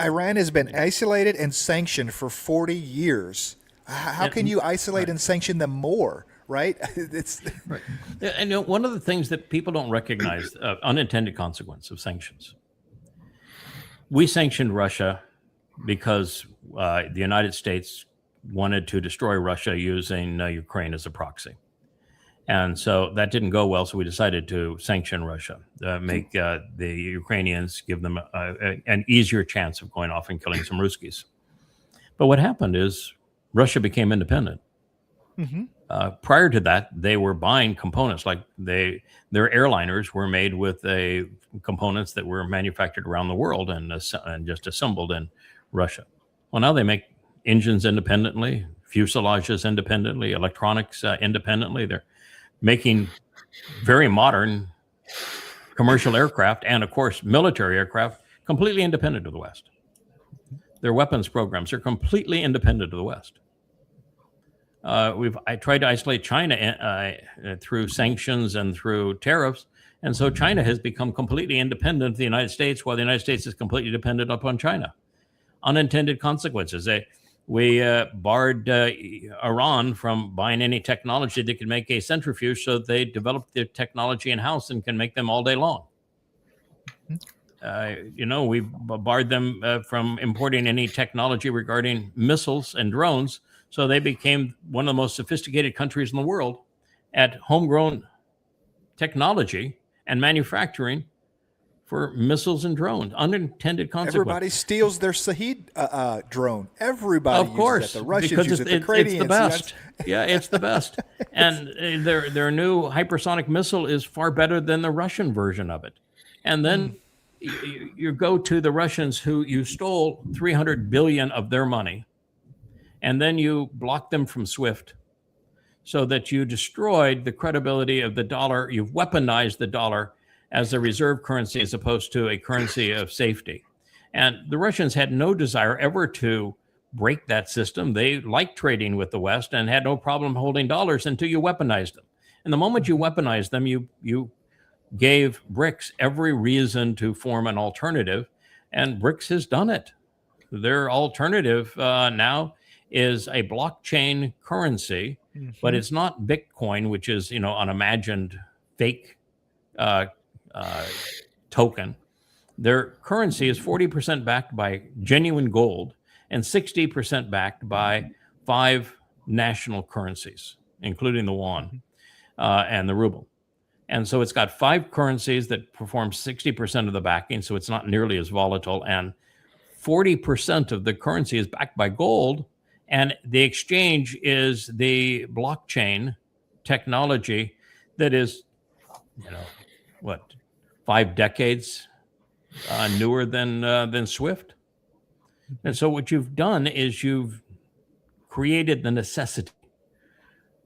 Iran has been isolated and sanctioned for 40 years. How can you isolate and sanction them more, right? It's right. And one of the things that people don't recognize, unintended consequence of sanctions. We sanctioned Russia because the United States wanted to destroy Russia using Ukraine as a proxy. And so that didn't go well, so we decided to sanction Russia, make the Ukrainians, give them an easier chance of going off and killing some Ruskies. But what happened is Russia became independent. Mm-hmm. Prior to that, they were buying components, like their airliners were made with components that were manufactured around the world and just assembled in Russia. Well, now they make engines independently, fuselages independently, electronics independently. They're making very modern commercial aircraft and, of course, military aircraft completely independent of the West. Their weapons programs are completely independent of the West. I tried to isolate China through sanctions and through tariffs, and so China has become completely independent of the United States, while the United States is completely dependent upon China. Unintended consequences. We barred Iran from buying any technology that could make a centrifuge, so they developed the technology in-house and can make them all day long. We barred them from importing any technology regarding missiles and drones, so they became one of the most sophisticated countries in the world at homegrown technology and manufacturing for missiles and drones. Unintended consequences. Everybody steals their Shahed drone. Everybody of course, uses it. The Russians because use it. The Canadians, it's the best. Yeah, it's the best. And their new hypersonic missile is far better than the Russian version of it. And then you go to the Russians, who you stole 300 billion of their money, and then you block them from SWIFT. so that you destroyed the credibility of the dollar. You've weaponized the dollar as a reserve currency as opposed to a currency of safety. And the Russians had no desire ever to break that system. They liked trading with the West and had no problem holding dollars until you weaponized them. And the moment you weaponized them, you gave BRICS every reason to form an alternative, and BRICS has done it. Their alternative now is a blockchain currency, but it's not Bitcoin, which is an imagined fake token. Their currency is 40% backed by genuine gold and 60% backed by 5 national currencies, including the yuan and the ruble. And so it's got 5 currencies that perform 60% of the backing, so it's not nearly as volatile. And 40% of the currency is backed by gold, and the exchange is the blockchain technology that is, 5 decades newer than SWIFT. And so what you've done is you've created the necessity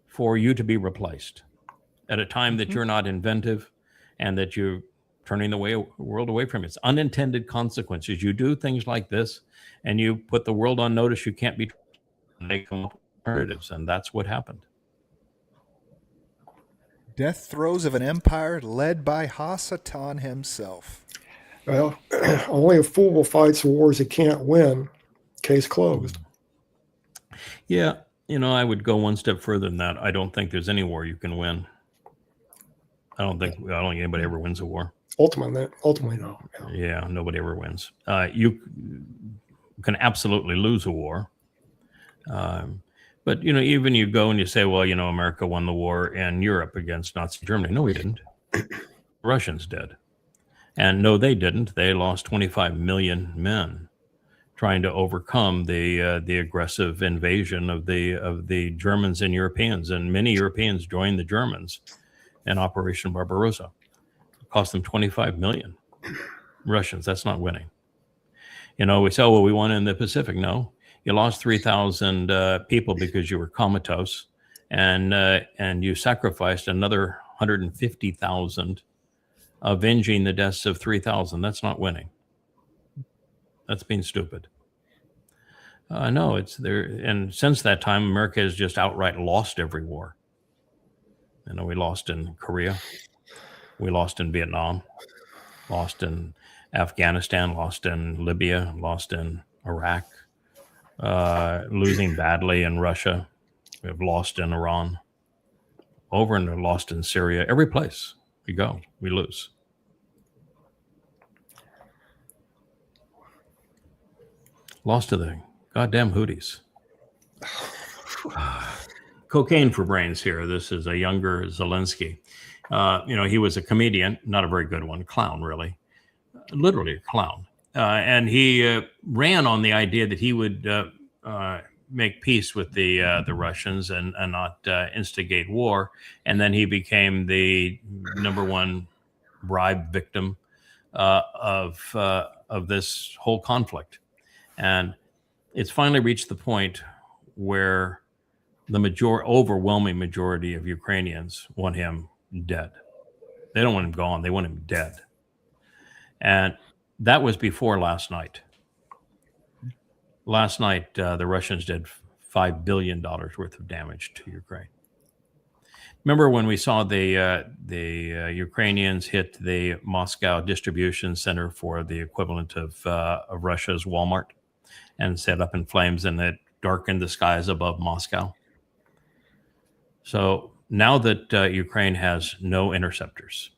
for you to be replaced at a time that you're not inventive and that you're turning the world away from its unintended consequences. You do things like this and you put the world on notice you can't be, and they come up with alternatives, and that's what happened. Death throes of an empire led by Hasatan himself. Well, only a fool fights wars he can't win. Case closed. Yeah, I would go one step further than that. I don't think there's any war you can win. I don't think anybody ever wins a war. Ultimately, no. Yeah, nobody ever wins. You can absolutely lose a war. But, even you go and you say, well, America won the war in Europe against Nazi Germany. No, we didn't. Russians did. And no, they didn't. They lost 25 million men trying to overcome the aggressive invasion of the Germans and Europeans. And many Europeans joined the Germans in Operation Barbarossa. It cost them 25 million. Russians, that's not winning. We say, we won in the Pacific. No, you lost 3,000 people because you were comatose, and you sacrificed another 150,000, avenging the deaths of 3,000. That's not winning. That's being stupid. No, it's there. And since that time, America has just outright lost every war. We lost in Korea, we lost in Vietnam, lost in Afghanistan, lost in Libya, lost in Iraq, losing badly in Russia. We have lost in Iran, over and lost in Syria. Every place we go, we lose. Lost to the goddamn Houthis. Cocaine for brains here. This is a younger Zelensky. He was a comedian, not a very good one, clown, really. Literally a clown. And he ran on the idea that he would make peace with the Russians and not instigate war. And then he became the number one bribe victim of this whole conflict. And it's finally reached the point where the overwhelming majority of Ukrainians want him dead. They don't want him gone. They want him dead. And that was before last night. Last night, the Russians did $5 billion worth of damage to Ukraine. Remember when we saw the Ukrainians hit the Moscow distribution center for the equivalent of Russia's Walmart and set up in flames, and it darkened the skies above Moscow? So now that Ukraine has no interceptors,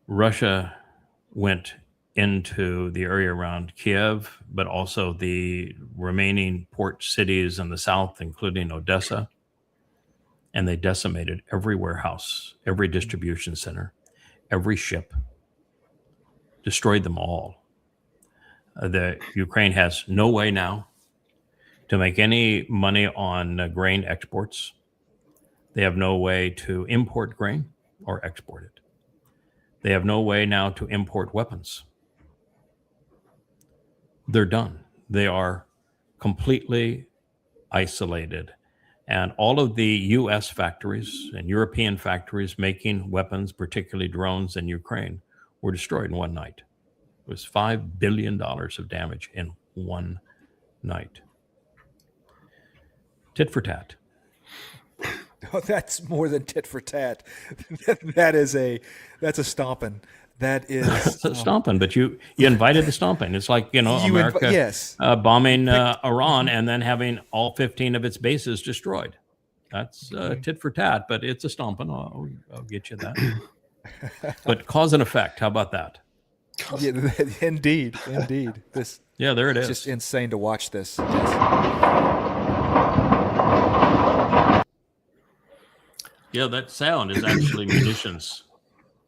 Russia went into the area around Kiev, but also the remaining port cities in the south, including Odessa. And they decimated every warehouse, every distribution center, every ship, destroyed them all. The Ukraine has no way now to make any money on grain exports. They have no way to import grain or export it. They have no way now to import weapons. They're done. They are completely isolated. And all of the U.S. factories and European factories making weapons, particularly drones in Ukraine, were destroyed in one night. It was $5 billion of damage in one night. Tit for tat. Oh, that's more than tit for tat. That's a stomping. That is Stomping, but you invited the stomping. It's like, America yes. Bombing Iran and then having all 15 of its bases destroyed. That's tit for tat, but it's a stomping. I'll get you that. But cause and effect, how about that? Yeah, indeed. This there it is. It's just insane to watch this. Yeah, that sound is actually munitions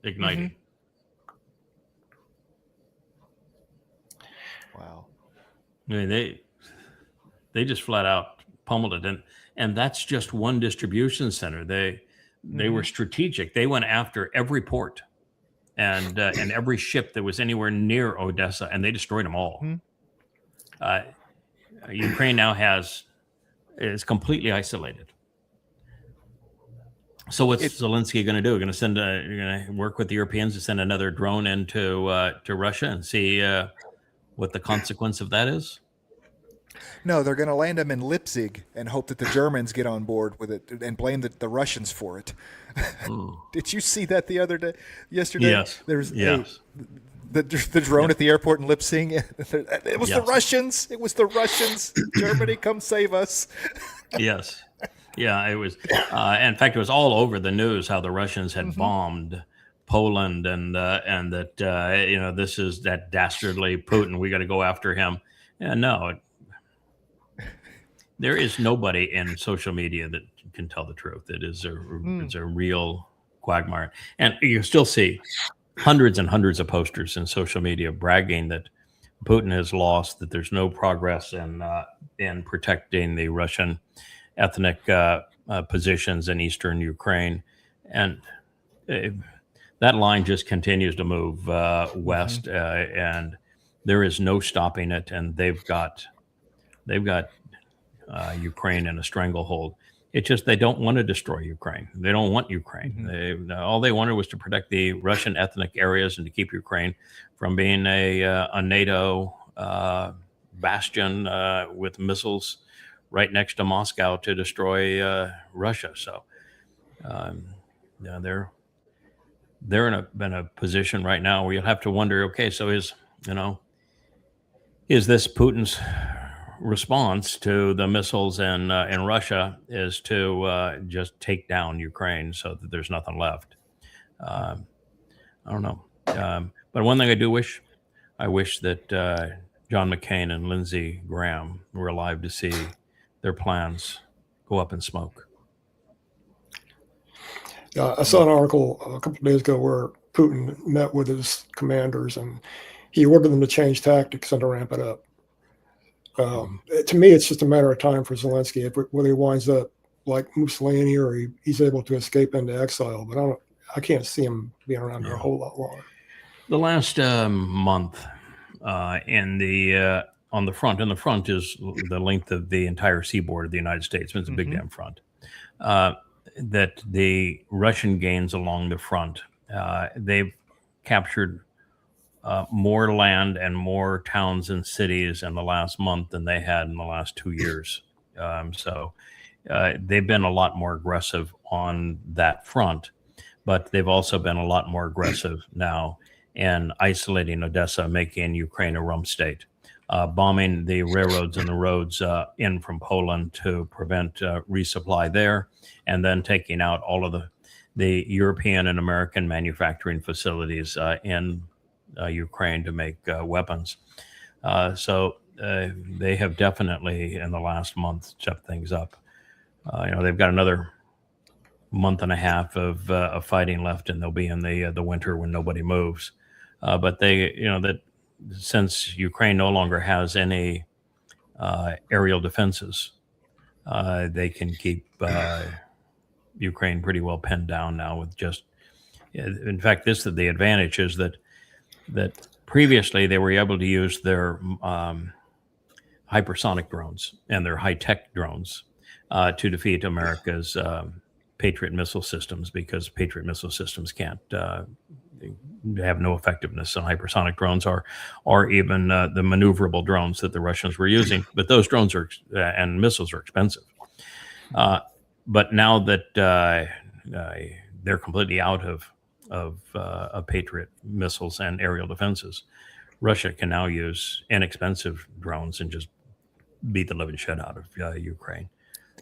igniting. Wow. I mean, they just flat out pummeled it, and that's just one distribution center. They were strategic. They went after every port and every ship that was anywhere near Odessa, and they destroyed them all. Ukraine now is completely isolated. So what's Zelensky going to do? Going to work with the Europeans to send another drone into to Russia and see what the consequence of that is? No, they're going to land them in Leipzig and hope that the Germans get on board with it and blame the Russians for it. Did you see that yesterday? Yes. There's the drone at the airport in Leipzig. It was the Russians. It was the Russians. Germany, come save us. Yes. Yeah, it was. In fact, it was all over the news how the Russians had bombed Poland and that this is that dastardly Putin. We got to go after him. And no, there is nobody in social media that can tell the truth. It is it's a real quagmire, and you still see hundreds and hundreds of posters in social media bragging that Putin has lost, that there's no progress in protecting the Russian ethnic positions in eastern Ukraine, and that line just continues to move west, and there is no stopping it. And they've got Ukraine in a stranglehold. It's just they don't want to destroy Ukraine. They don't want Ukraine. All they wanted was to protect the Russian ethnic areas and to keep Ukraine from being a NATO bastion with missiles right next to Moscow to destroy Russia. So they're in a position right now where you'll have to wonder, okay, so is this Putin's response to the missiles in Russia is to just take down Ukraine so that there's nothing left? I don't know. But one thing I do wish, that John McCain and Lindsey Graham were alive to see their plans go up in smoke. I saw an article a couple of days ago where Putin met with his commanders and he ordered them to change tactics and to ramp it up. To me, it's just a matter of time for Zelensky, whether he winds up like Mussolini or he's able to escape into exile. But I can't see him being around there a whole lot longer. The last month on the front, and the front is the length of the entire seaboard of the United States. It's a big damn front. That the Russian gains along the front, they've captured more land and more towns and cities in the last month than they had in the last 2 years. So they've been a lot more aggressive on that front, but they've also been a lot more aggressive now in isolating Odessa, making Ukraine a rump state, bombing the railroads and the roads in from Poland to prevent resupply there, and then taking out all of the European and American manufacturing facilities in Ukraine to make weapons. So they have definitely, in the last month, stepped things up. They've got another month and a half of fighting left, and they'll be in the winter when nobody moves. But that since Ukraine no longer has any aerial defenses, they can keep Ukraine pretty well pinned down now with just. In fact, the advantage is that previously they were able to use their hypersonic drones and their high-tech drones to defeat America's Patriot missile systems, because Patriot missile systems can't have no effectiveness on hypersonic drones or even the maneuverable drones that the Russians were using. But those drones are and missiles are expensive. But now that they're completely out of Patriot missiles and aerial defenses, Russia can now use inexpensive drones and just beat the living shit out of Ukraine.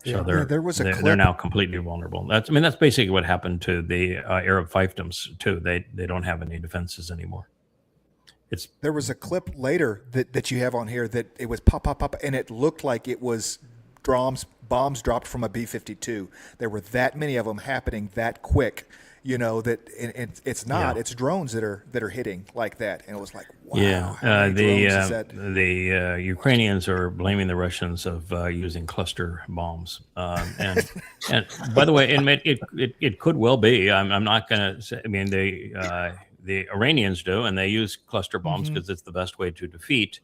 So they're now completely vulnerable. That's basically what happened to the Arab fiefdoms too. They don't have any defenses anymore. There was a clip later that you have on here that it was pop, and it looked like it was bombs dropped from a B-52. There were that many of them happening that quick. That it's not. Yeah. It's drones that are hitting like that, and it was like, wow. Yeah, the Ukrainians are blaming the Russians of using cluster bombs, and by the way, it could well be. I'm not going to say. I mean, the Iranians do, and they use cluster bombs because it's the best way to defeat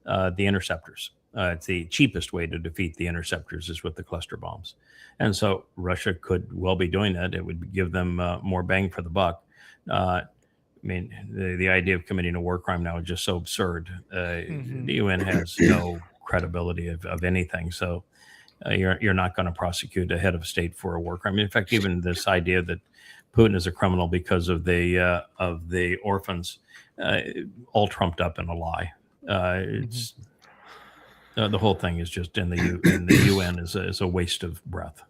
the interceptors. It's the cheapest way to defeat the interceptors is with the cluster bombs. And so Russia could well be doing that. It would give them more bang for the buck. I mean, the idea of committing a war crime now is just so absurd. The UN has no credibility of anything. So you're not going to prosecute a head of state for a war crime. In fact, even this idea that Putin is a criminal because of the orphans, all trumped up in a lie. It's the whole thing is just in the UN is a waste of breath.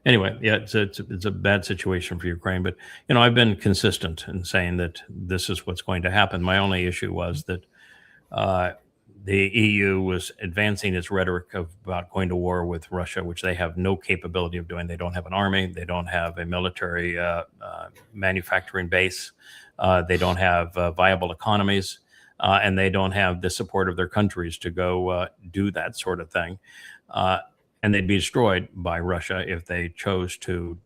Anyway, yeah, it's a bad situation for Ukraine, but I've been consistent in saying that this is what's going to happen. My only issue was that the EU was advancing its rhetoric about going to war with Russia, which they have no capability of doing. They don't have an army. They don't have a military manufacturing base. They don't have viable economies. And they don't have the support of their countries to go do that sort of thing. And they'd be destroyed by Russia if they chose to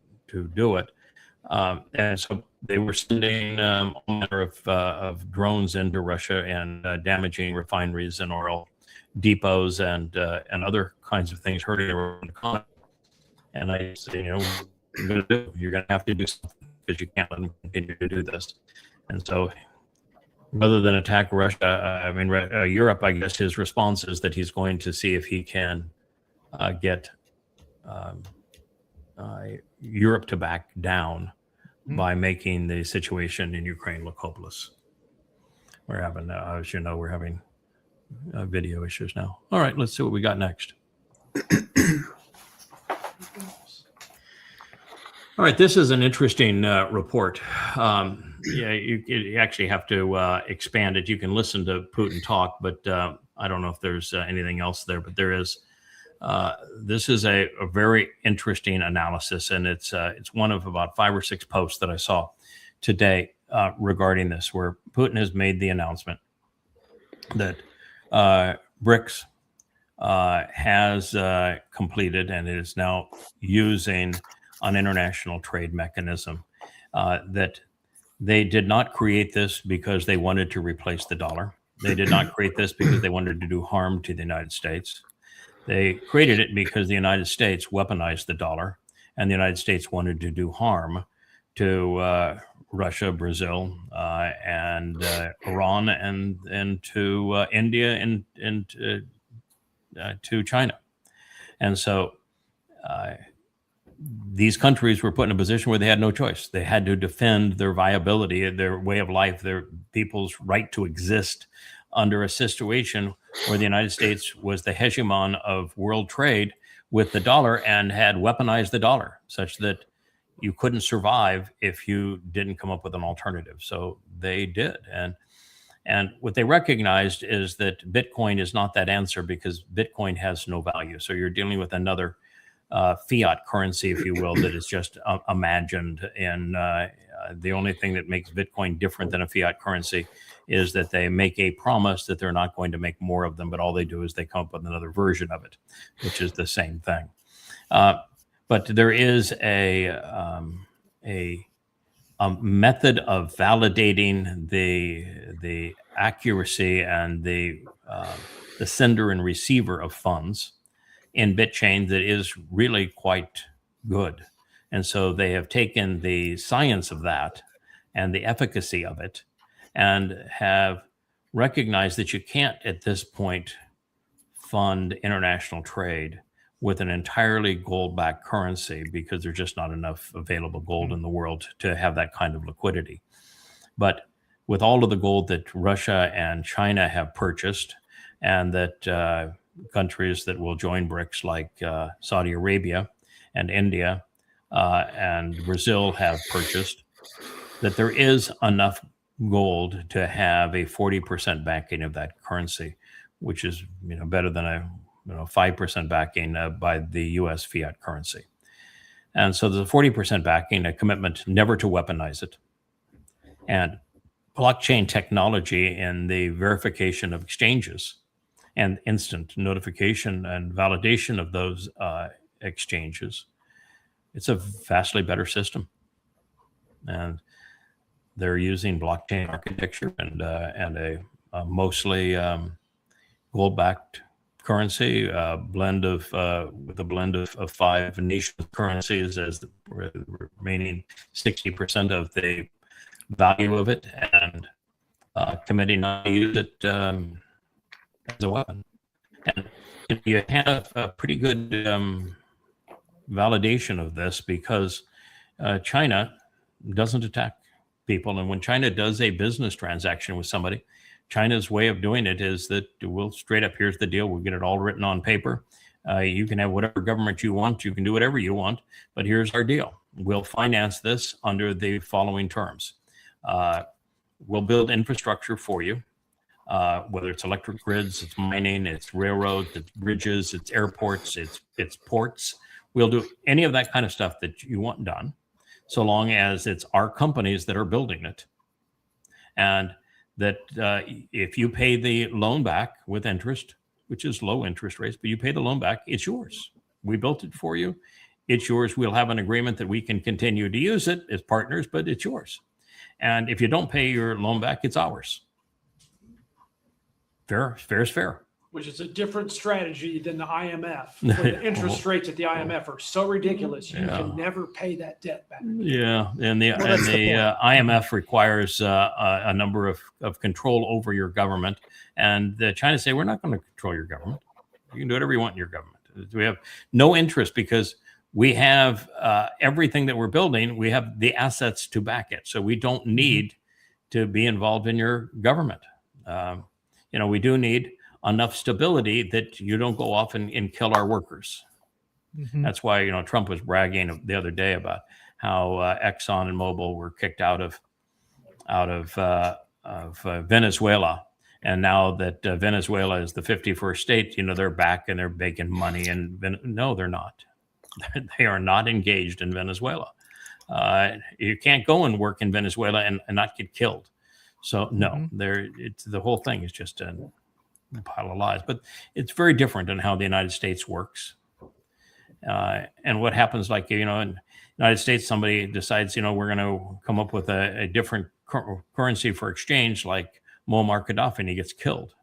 do it. And so they were sending all manner of drones into Russia and damaging refineries and oil depots and other kinds of things, hurting their own economy. And I said, you're going to have to do something because you can't let them continue to do this. And so rather than attack Russia, Europe, I guess his response is that he's going to see if he can get Europe to back down by making the situation in Ukraine look hopeless. We're having, as you know, video issues now. All right, let's see what we got next. All right, this is an interesting report. You actually have to expand it. You can listen to Putin talk, but I don't know if there's anything else there. But there is. This is a very interesting analysis, and it's one of about 5 or 6 posts that I saw today regarding this, where Putin has made the announcement that BRICS has completed and is now using an international trade mechanism, that they did not create this because they wanted to replace the dollar. They did not create this because they wanted to do harm to the United States. They created it because the United States weaponized the dollar, and the United States wanted to do harm to Russia, Brazil, and Iran, and to India, and to China. And so these countries were put in a position where they had no choice. They had to defend their viability, their way of life, their people's right to exist under a situation where the United States was the hegemon of world trade with the dollar and had weaponized the dollar such that you couldn't survive if you didn't come up with an alternative. So they did. And what they recognized is that Bitcoin is not that answer, because Bitcoin has no value. So you're dealing with another fiat currency, if you will, that is just imagined. And the only thing that makes Bitcoin different than a fiat currency is that they make a promise that they're not going to make more of them, but all they do is they come up with another version of it, which is the same thing. But there is a method of validating the accuracy and the sender and receiver of funds in BitChain that is really quite good. And so they have taken the science of that and the efficacy of it and have recognized that you can't at this point fund international trade with an entirely gold-backed currency because there's just not enough available gold in the world to have that kind of liquidity. But with all of the gold that Russia and China have purchased, and that countries that will join BRICS like Saudi Arabia and India and Brazil have purchased, that there is enough gold to have a 40% backing of that currency, which is better than a 5% backing by the U.S. fiat currency. And so there's a 40% backing, a commitment never to weaponize it, and blockchain technology and the verification of exchanges and instant notification and validation of those exchanges. It's a vastly better system. And they're using blockchain architecture and a mostly gold-backed currency, with a blend of 5 niche currencies as the remaining 60% of the value of it, and committing not to use it as a weapon. And you have a pretty good validation of this because China doesn't attack people. And when China does a business transaction with somebody, China's way of doing it is that we'll straight up, here's the deal. We'll get it all written on paper. You can have whatever government you want. You can do whatever you want. But here's our deal. We'll finance this under the following terms. We'll build infrastructure for you, whether it's electric grids, it's mining, it's railroads, it's bridges, it's airports, it's ports. We'll do any of that kind of stuff that you want done, so long as it's our companies that are building it. And that if you pay the loan back with interest, which is low interest rates, but you pay the loan back, it's yours. We built it for you. It's yours. We'll have an agreement that we can continue to use it as partners, but it's yours. And if you don't pay your loan back, it's ours. Fair is fair. Which is a different strategy than the IMF. Where the interest rates at the IMF are so ridiculous, you can never pay that debt back. Yeah, and the IMF requires a number of control over your government, and China say, we're not going to control your government. You can do whatever you want in your government. We have no interest because we have everything that we're building. We have the assets to back it, so we don't need to be involved in your government. We do need enough stability that you don't go off and kill our workers. That's why Trump was bragging the other day about how Exxon and Mobil were kicked out of Venezuela, and now that Venezuela is the 51st state, they're back and they're making money. And no, they're not. They are not engaged in Venezuela. You can't go and work in Venezuela and not get killed. So no, the whole thing is just a pile of lies. But it's very different in how the United States works. And what happens, like, in the United States, somebody decides, we're going to come up with a different currency for exchange, like Muammar Gaddafi, and he gets killed.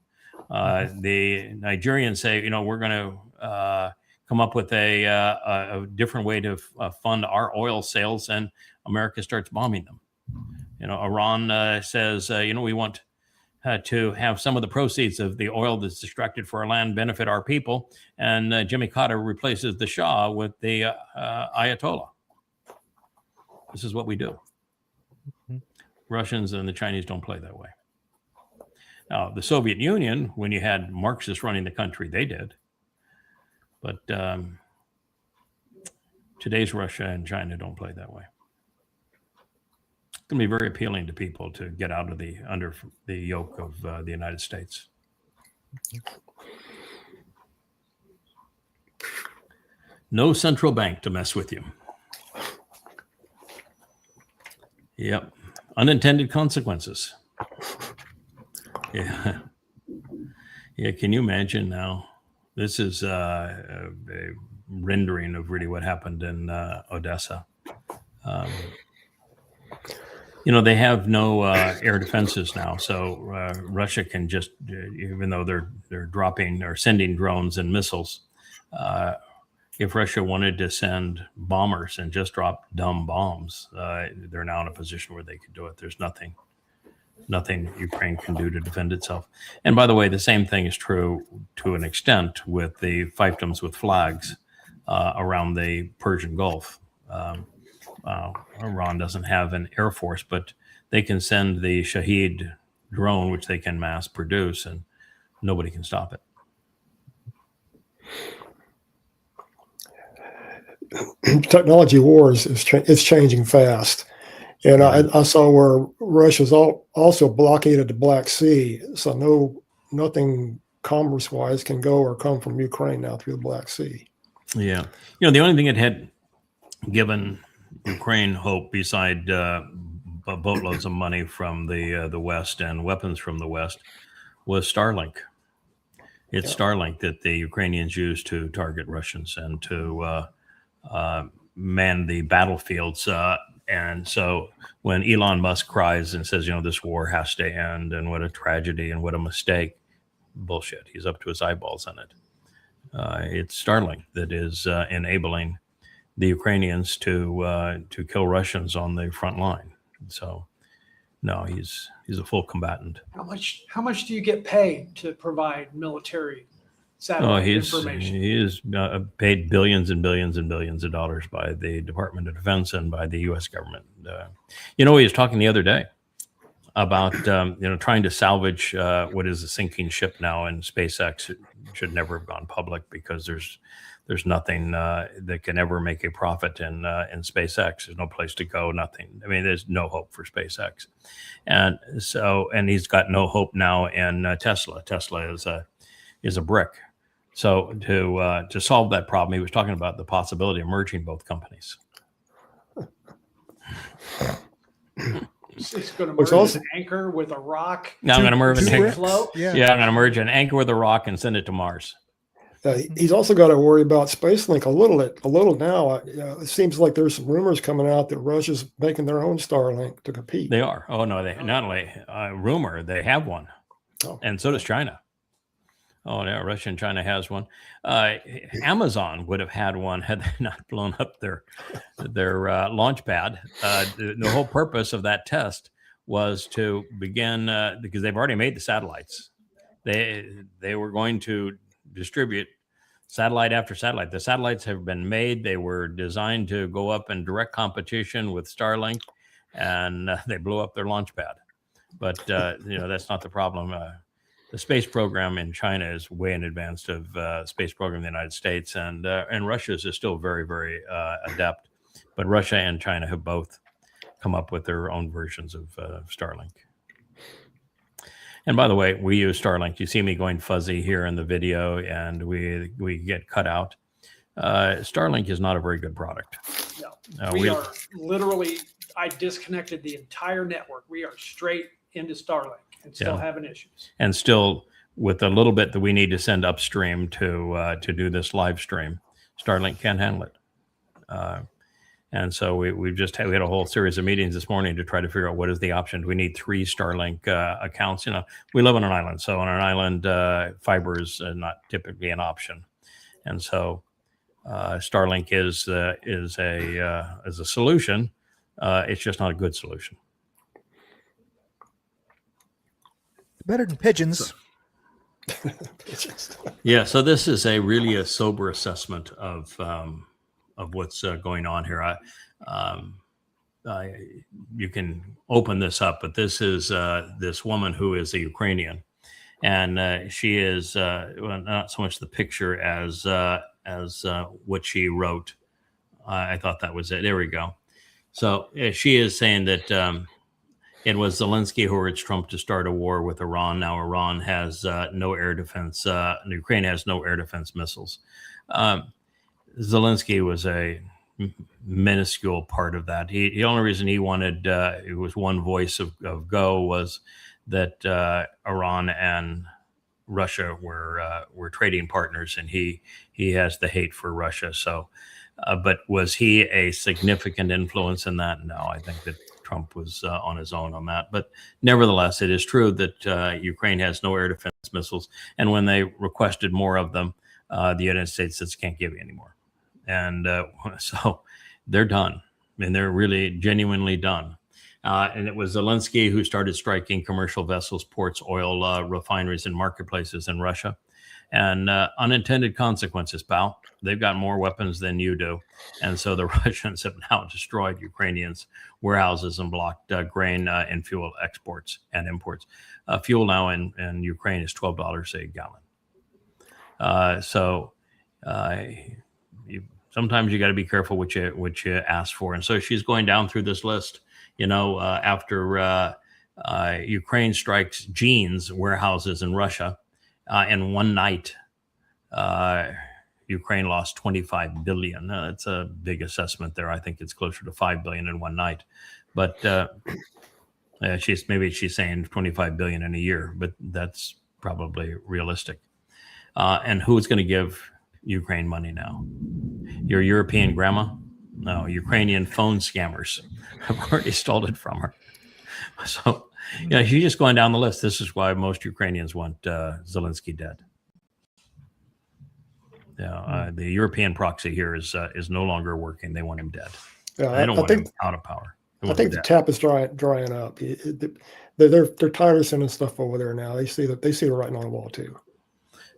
The Nigerians say, we're going to come up with a different way to fund our oil sales, and America starts bombing them. Iran says, we want to have some of the proceeds of the oil that's extracted for our land benefit our people, and Jimmy Carter replaces the Shah with the Ayatollah. This is what we do. Russians and the Chinese don't play that way. Now, the Soviet Union, when you had Marxists running the country, they did. But today's Russia and China don't play that way. It's going to be very appealing to people to get out of under the yoke of the United States. No central bank to mess with you. Yep. Unintended consequences. Yeah. Yeah. Can you imagine now? This is a rendering of really what happened in Odessa. They have no air defenses now, so Russia can just, even though they're dropping or sending drones and missiles, if Russia wanted to send bombers and just drop dumb bombs, they're now in a position where they could do it. There's nothing Ukraine can do to defend itself. And by the way, the same thing is true to an extent with the fiefdoms with flags around the Persian Gulf. Iran doesn't have an air force, but they can send the Shahed drone, which they can mass produce, and nobody can stop it. Technology wars is changing fast. And I saw where Russia's also blockaded the Black Sea, so nothing commerce-wise can go or come from Ukraine now through the Black Sea. Yeah, the only thing that had given Ukraine hope, beside boatloads of money from the West and weapons from the West, was Starlink. It's Starlink that the Ukrainians use to target Russians and to man the battlefields. And so when Elon Musk cries and says, this war has to end and what a tragedy and what a mistake, bullshit. He's up to his eyeballs in it. It's Starlink that is enabling the Ukrainians to kill Russians on the front line. So, no, he's a full combatant. How much do you get paid to provide military satellite information? He is paid billions and billions and billions of dollars by the Department of Defense and by the U.S. government. He was talking the other day about trying to salvage what is a sinking ship now, and SpaceX. It should never have gone public because there's nothing that can ever make a profit in SpaceX. There's no place to go, nothing. I mean, there's no hope for SpaceX. And he's got no hope now in Tesla. Tesla is a brick. So to solve that problem, he was talking about the possibility of merging both companies. It's going to merge an anchor with a rock. Now I'm going to merge an anchor. Yeah, I'm going to merge an anchor with a rock and send it to Mars. He's also got to worry about SpaceLink a little now. It seems like there's some rumors coming out that Russia's making their own Starlink to compete. They are. Oh no, they not only rumor, they have one, and so does China. Oh yeah, Russia and China has one. Amazon would have had one had they not blown up their launch pad. The whole purpose of that test was to begin because they've already made the satellites. They were going to distribute satellite after satellite. The satellites have been made. They were designed to go up in direct competition with Starlink, and they blew up their launch pad. But that's not the problem. The space program in China is way in advance of space program in the United States, and Russia's is still very, very adept. But Russia and China have both come up with their own versions of Starlink. And by the way, we use Starlink. You see me going fuzzy here in the video, and we get cut out. Starlink is not a very good product. No, we are literally, I disconnected the entire network. We are straight into Starlink and still having issues. And still, with a little bit that we need to send upstream to do this live stream, Starlink can't handle it. And so we had a whole series of meetings this morning to try to figure out what is the option. We need 3 Starlink accounts. We live on an island, so on an island, fiber is not typically an option. And so Starlink is a solution. It's just not a good solution. Better than pigeons. Yeah. So this is really a sober assessment of what's going on here. You can open this up, but this is this woman who is a Ukrainian, and she is not so much the picture as what she wrote. I thought that was it. There we go. So she is saying that it was Zelensky who urged Trump to start a war with Iran. Now Iran has no air defense. Ukraine has no air defense missiles. Zelensky was a minuscule part of that. The only reason he wanted it was one voice of go was that Iran and Russia were trading partners, and he has the hate for Russia. So, but was he a significant influence in that? No, I think that Trump was on his own on that. But nevertheless, it is true that Ukraine has no air defense missiles, and when they requested more of them, the United States says can't give you anymore. And so they're done. And they're really genuinely done. And it was Zelensky who started striking commercial vessels, ports, oil refineries, and marketplaces in Russia. And unintended consequences, pal. They've got more weapons than you do. And so the Russians have now destroyed Ukrainians' warehouses and blocked grain and fuel exports and imports. Fuel now in Ukraine is $12 a gallon. Sometimes you got to be careful what you ask for. And so she's going down through this list, after Ukraine strikes jeans warehouses in Russia. In one night, Ukraine lost 25 billion. That's a big assessment there. I think it's closer to 5 billion in one night. But she's saying 25 billion in a year, but that's probably realistic. And who's going to give Ukraine money now? Your European grandma? No, Ukrainian phone scammers have already stole it from her. So, she's just going down the list. This is why most Ukrainians want Zelensky dead. The European proxy here is no longer working. They want him dead. They don't want him out of power. I think the tap is drying up. They're tired of sending stuff over there now. They see the writing on the wall too.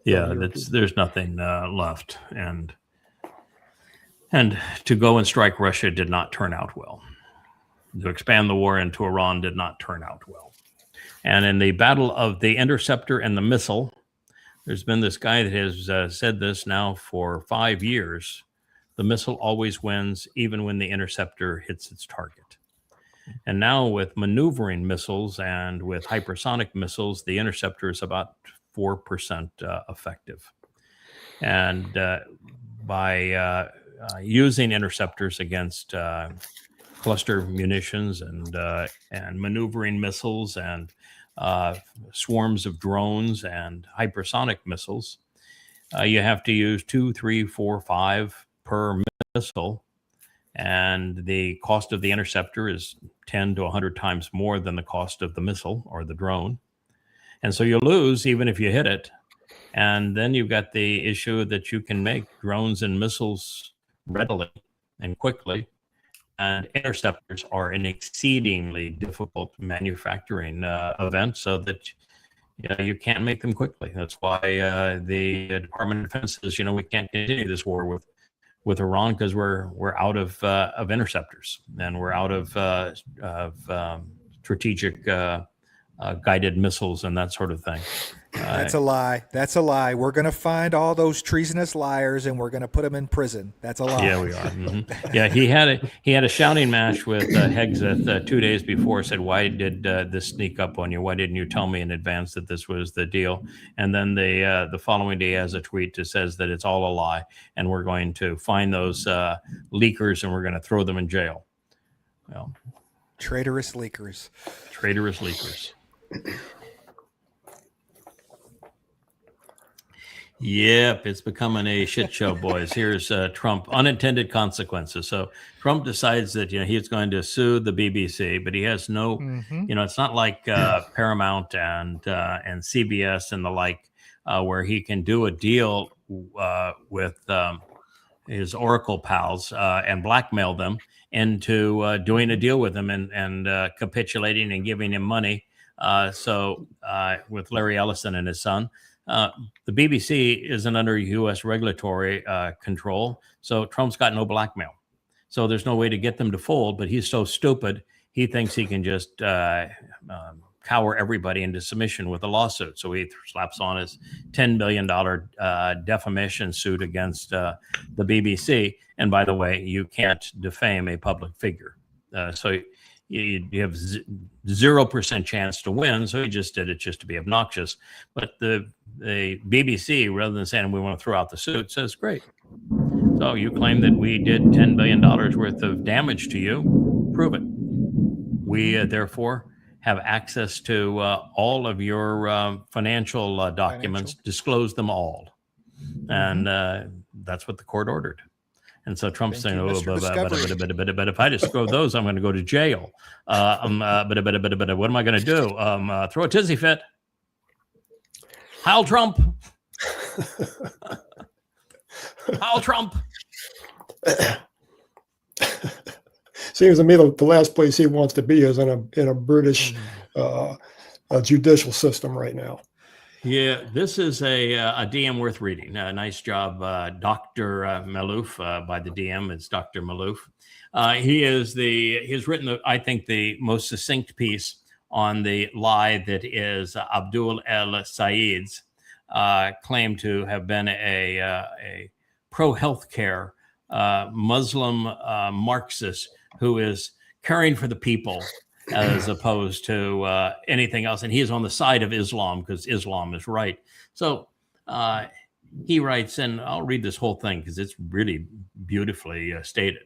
Yeah, there's nothing left, and to go and strike Russia did not turn out well. To expand the war into Iran did not turn out well. And in the battle of the interceptor and the missile, there's been this guy that has said this now for 5 years. The missile always wins, even when the interceptor hits its target. And now with maneuvering missiles and with hypersonic missiles, the interceptor is about 4% effective. And by using interceptors against cluster munitions and maneuvering missiles and swarms of drones and hypersonic missiles, you have to use 2, 3, 4, 5 per missile, and the cost of the interceptor is 10 to 100 times more than the cost of the missile or the drone. And so you lose even if you hit it. And then you've got the issue that you can make drones and missiles readily and quickly. And interceptors are an exceedingly difficult manufacturing event, so that you can't make them quickly. That's why the Department of Defense says, we can't continue this war with Iran because we're out of interceptors, and we're out of strategic guided missiles and that sort of thing. That's a lie. That's a lie. We're going to find all those treasonous liars and we're going to put them in prison. That's a lie. Yeah, we are. Mm-hmm. Yeah, he had a shouting match with Hegseth 2 days before. Said, "Why did this sneak up on you? Why didn't you tell me in advance that this was the deal?" And then the following day has a tweet that says that it's all a lie, and we're going to find those leakers and we're going to throw them in jail. Well, traitorous leakers. Traitorous leakers. Yep, it's becoming a shit show, boys. Here's Trump, unintended consequences. So Trump decides that he's going to sue the BBC, but he has no, it's not like Paramount and CBS and the like, where he can do a deal with his Oracle pals and blackmail them into doing a deal with him and capitulating and giving him money. So with Larry Ellison and his son. The BBC isn't under U.S. regulatory control, so Trump's got no blackmail. So there's no way to get them to fold, but he's so stupid, he thinks he can just cower everybody into submission with a lawsuit. So he slaps on his $10 billion defamation suit against the BBC. And by the way, you can't defame a public figure. So you have 0% chance to win, so he just did it just to be obnoxious. But the BBC, rather than saying we want to throw out the suit, says, great. So you claim that we did $10 billion worth of damage to you. Prove it. We, therefore, have access to all of your financial documents. Disclose them all. And that's what the court ordered. And so Trump's saying, but if I disclose those, I'm going to go to jail. But what am I going to do? Throw a tizzy fit. Heil Trump. Heil Trump. Seems to me the last place he wants to be is in a British judicial system right now. Yeah, this is a DM worth reading. Nice job, Dr. Malouf, by the DM. It's Dr. Malouf. He's written, I think, the most succinct piece on the lie that is Abdul El Said's claim to have been a pro-healthcare Muslim Marxist who is caring for the people as opposed to anything else. And he is on the side of Islam because Islam is right. So he writes, and I'll read this whole thing because it's really beautifully stated.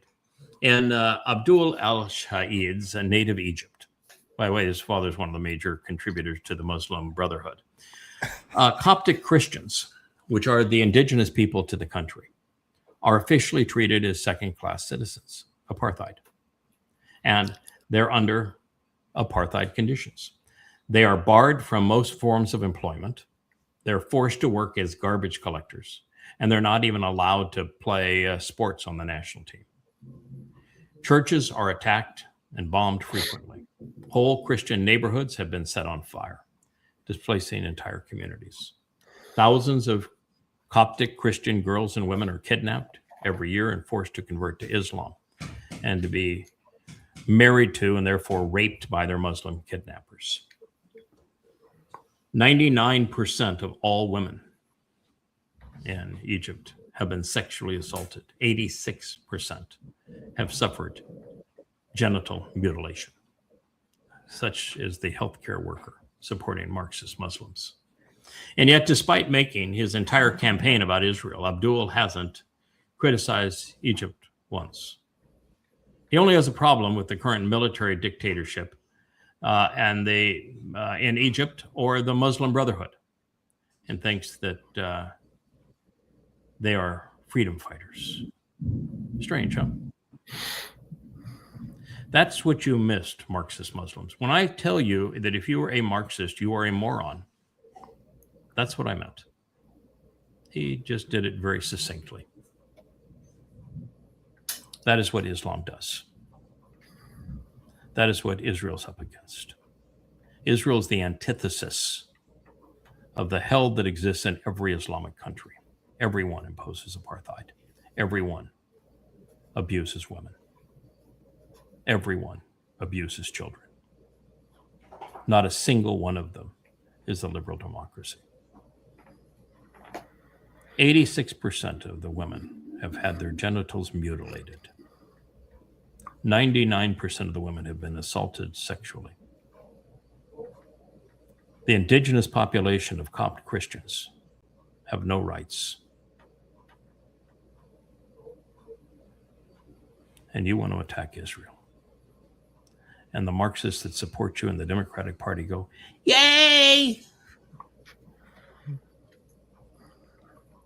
In Abdul al-Shaid's native Egypt, by the way, his father is one of the major contributors to the Muslim Brotherhood. Coptic Christians, which are the indigenous people to the country, are officially treated as second-class citizens, apartheid. And they're under apartheid conditions. They are barred from most forms of employment. They're forced to work as garbage collectors, and they're not even allowed to play sports on the national team. Churches are attacked and bombed frequently. Whole Christian neighborhoods have been set on fire, displacing entire communities. Thousands of Coptic Christian girls and women are kidnapped every year and forced to convert to Islam and to be married to and therefore raped by their Muslim kidnappers. 99% of all women in Egypt have been sexually assaulted. 86% have suffered genital mutilation. Such is the healthcare worker supporting Marxist Muslims. And yet, despite making his entire campaign about Israel, Abdul hasn't criticized Egypt once. He only has a problem with the current military dictatorship in Egypt or the Muslim Brotherhood, and thinks that they are freedom fighters. Strange, huh? That's what you missed, Marxist Muslims. When I tell you that if you are a Marxist, you are a moron, that's what I meant. He just did it very succinctly. That is what Islam does. That is what Israel's up against. Israel is the antithesis of the hell that exists in every Islamic country. Everyone imposes apartheid. Everyone abuses women. Everyone abuses children. Not a single one of them is a liberal democracy. 86% of the women have had their genitals mutilated. 99% of the women have been assaulted sexually. The indigenous population of Coptic Christians have no rights. And you want to attack Israel. And the Marxists that support you in the Democratic Party go, yay!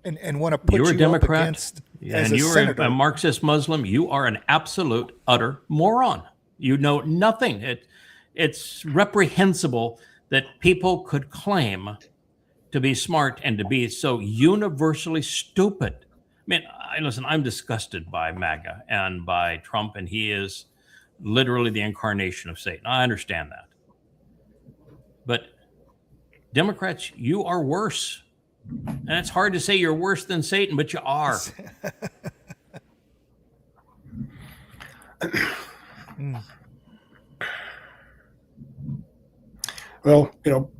And want to put you're you a Democrat, up against as and a you're senator. a Marxist Muslim, you are an absolute, utter moron. You know nothing. It's reprehensible that people could claim to be smart and to be so universally stupid. I mean, listen, I'm disgusted by MAGA and by Trump, and he is literally the incarnation of Satan. I understand that. But Democrats, you are worse. And it's hard to say you're worse than Satan, but you are. Well,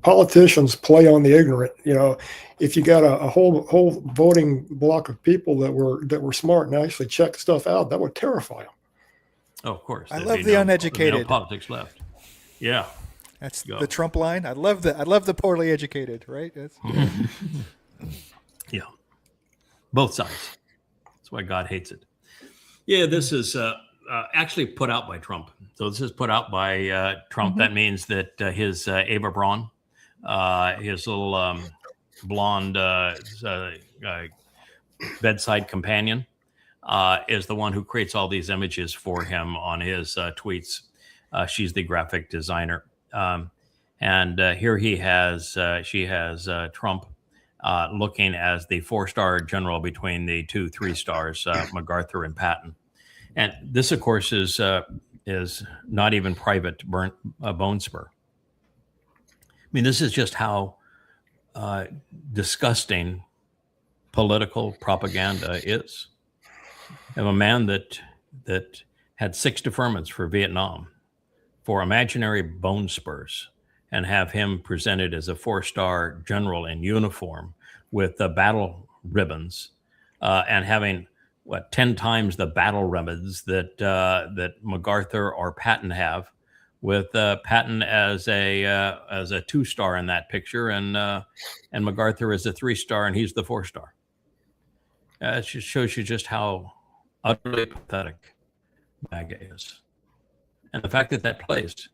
politicians play on the ignorant. If you got a whole voting block of people that were smart and actually checked stuff out, that would terrify them. Oh, of course. I love the uneducated. No politics left. Yeah. That's the Trump line. I love the poorly educated, right? Yeah. Both sides. That's why God hates it. Yeah, this is actually put out by Trump. So this is put out by Trump. That means that his Ava Braun, his little blonde bedside companion, is the one who creates all these images for him on his tweets. She's the graphic designer. And here she has Trump looking as the 4-star general between the 2 3-stars, MacArthur and Patton. And this, of course, is not even private bone spur. I mean, this is just how disgusting political propaganda is. Of a man that had 6 deferments for Vietnam for imaginary bone spurs, and have him presented as a 4-star general in uniform with the battle ribbons, and having 10 times the battle ribbons that MacArthur or Patton have, with Patton as a 2-star in that picture, and MacArthur as a 3-star, and he's the 4-star. It just shows you just how utterly pathetic MAGA is, and the fact that plays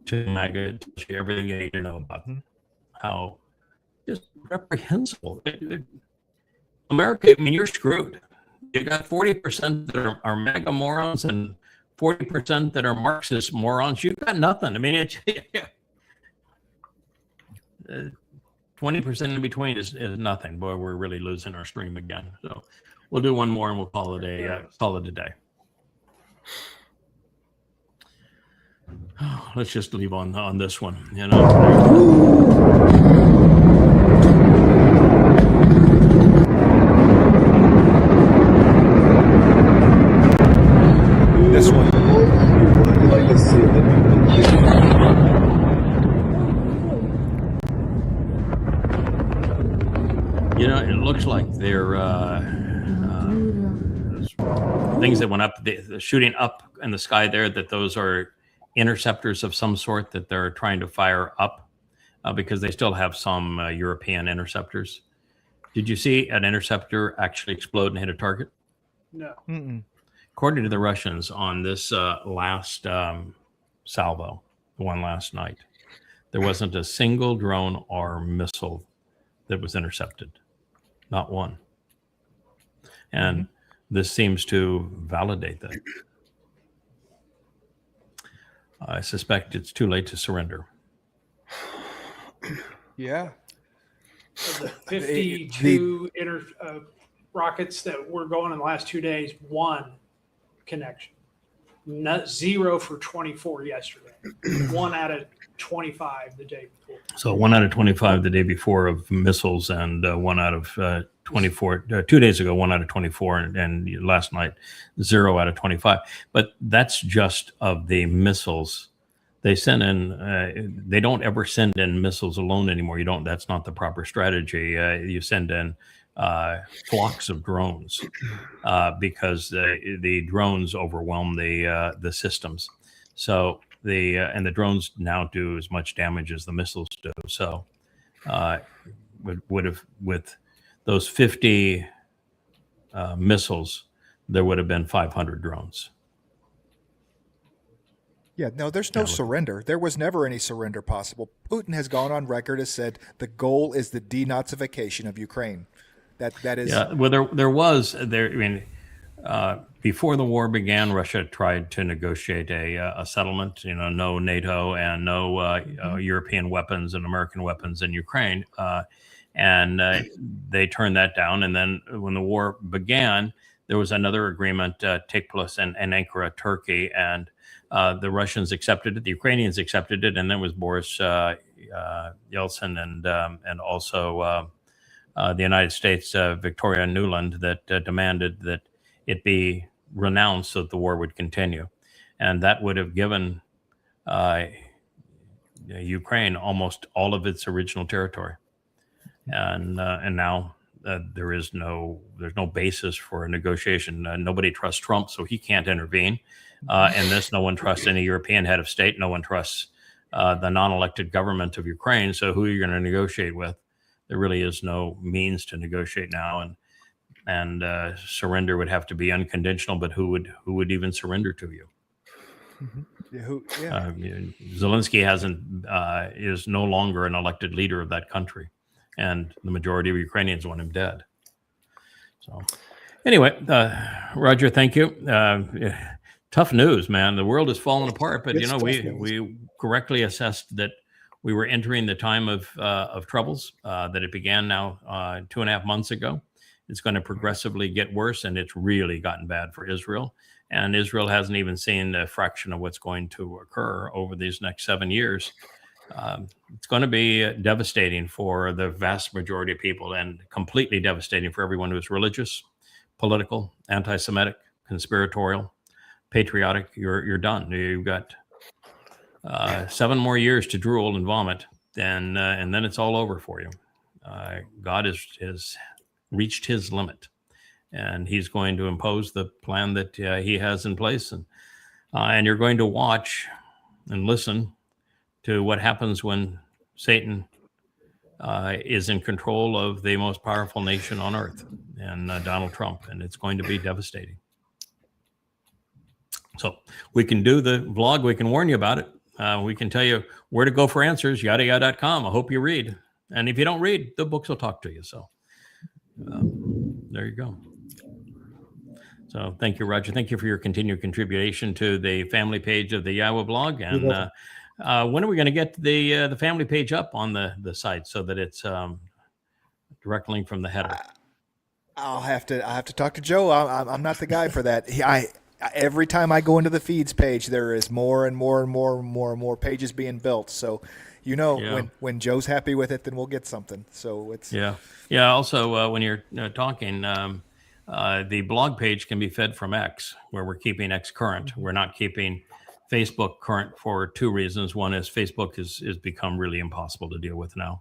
to MAGA tells you everything you need to know about how just reprehensible. America, I mean, you're screwed. You got 40% that are MAGA morons and 40% that are Marxist morons. You've got nothing. I mean, it's 20% in between is nothing. Boy, we're really losing our stream again. So we'll do one more and we'll call it a day. Let's just leave on this one, you know. This one. You know, it looks like they're things that went up, the shooting up in the sky there, that those are interceptors of some sort that they're trying to fire up, because they still have some European interceptors. Did you see an interceptor actually explode and hit a target? No. Mm-mm. According to the Russians, on this last salvo, the one last night, there wasn't a single drone or missile that was intercepted. Not one. And this seems to validate that. I suspect it's too late to surrender. Yeah. The 52 rockets that were going in the last 2 days, 1 connection. 0 for 24 yesterday. 1 out of 25 the day before. So 1 out of 25 the day before of missiles, and 1 out of 24 2 days ago, 1 out of 24, and last night 0 out of 25. But that's just of the missiles they send in. They don't ever send in missiles alone anymore. That's not the proper strategy. You send in flocks of drones, because the drones overwhelm the systems. So the drones now do as much damage as the missiles do. So would have, with those 50 missiles, there would have been 500 drones. Yeah, no, there's no surrender. There was never any surrender possible. Putin has gone on record as said the goal is the denazification of Ukraine. That is. Yeah, well, I mean, before the war began, Russia tried to negotiate a settlement. You know, no NATO and no European weapons and American weapons in Ukraine, and they turned that down. And then when the war began, there was another agreement take place in Ankara, Turkey, and the Russians accepted it, the Ukrainians accepted it, and then it was Boris Yeltsin and also the United States, Victoria Nuland, that demanded that it be renounced so that the war would continue. And that would have given Ukraine almost all of its original territory. And now there's no basis for a negotiation. Nobody trusts Trump, so he can't intervene. In this, no one trusts any European head of state. No one trusts the non-elected government of Ukraine. So who are you going to negotiate with? There really is no means to negotiate now, and surrender would have to be unconditional. But who would even surrender to you? Mm-hmm. Zelensky is no longer an elected leader of that country, and the majority of Ukrainians want him dead. So, anyway, Roger, thank you. Tough news, man. The world is falling apart, but we correctly assessed that we were entering the time of troubles that it began now 2.5 months ago. It's going to progressively get worse, and it's really gotten bad for Israel. And Israel hasn't even seen a fraction of what's going to occur over these next 7 years. It's going to be devastating for the vast majority of people, and completely devastating for everyone who's religious, political, anti-Semitic, conspiratorial, patriotic. You're done. You've got 7 more years to drool and vomit, and then it's all over for you. God has reached his limit, and he's going to impose the plan that he has in place, and you're going to watch and listen to what happens when Satan is in control of the most powerful nation on earth, and Donald Trump, and it's going to be devastating. So we can do the vlog. We can warn you about it. We can tell you where to go for answers, yadayah.com. I hope you read. And if you don't read, the books will talk to you. So there you go. So thank you, Roger. Thank you for your continued contribution to the family page of the Yahowah blog. And when are we going to get the family page up on the site so that it's direct link from the header? I have to talk to Joe. I'm not the guy for that. Every time I go into the feeds page, there is more and more pages being built. So, when Joe's happy with it, then we'll get something. So it's Also, when you're talking, the blog page can be fed from X, where we're keeping X current. We're not keeping Facebook current for 2 reasons. One is Facebook has become really impossible to deal with now.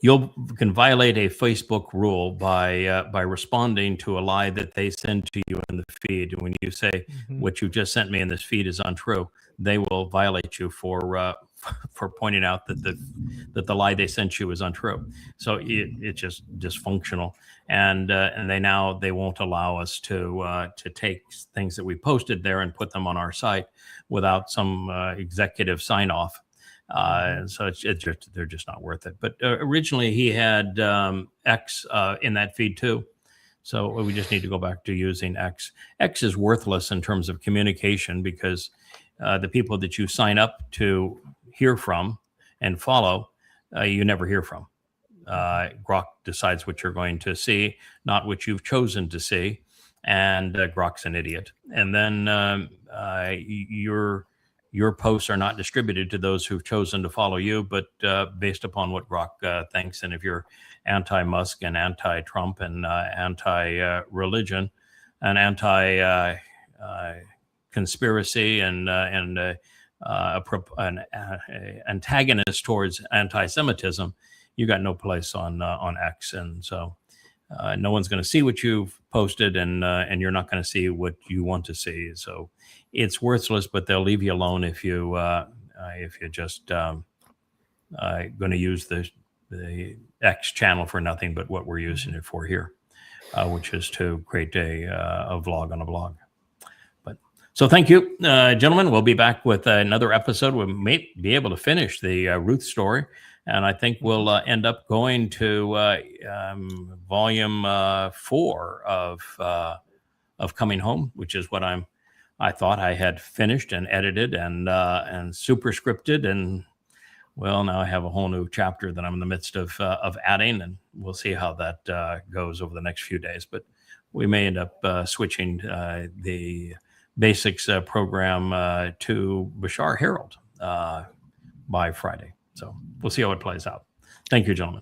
You can violate a Facebook rule by responding to a lie that they send to you in the feed. When you say what you just sent me in this feed is untrue, they will violate you for pointing out that the lie they sent you is untrue. So it's just dysfunctional, and they won't allow us to take things that we posted there and put them on our site without some executive sign off. So they're just not worth it. But originally he had X in that feed too. So we just need to go back to using X. X is worthless in terms of communication because the people that you sign up to hear from and follow, you never hear from. Grok decides what you're going to see, not what you've chosen to see. And Grok's an idiot. And then your posts are not distributed to those who've chosen to follow you, but based upon what Grok thinks. And if you're anti-Musk and anti-Trump and anti-religion and anti-conspiracy and an antagonist towards anti-Semitism, you got no place on X. And so no one's going to see what you've posted, and you're not going to see what you want to see. So it's worthless, but they'll leave you alone if you're just going to use the X channel for nothing but what we're using it for here, which is to create a vlog on a blog. So thank you, gentlemen. We'll be back with another episode. We may be able to finish the Ruth story. And I think we'll end up going to volume 4 of Coming Home, which is what I thought I had finished and edited and superscripted, and well, now I have a whole new chapter that I'm in the midst of adding, and we'll see how that goes over the next few days. But we may end up switching the basics program to Bashar Herald by Friday. So we'll see how it plays out. Thank you, gentlemen.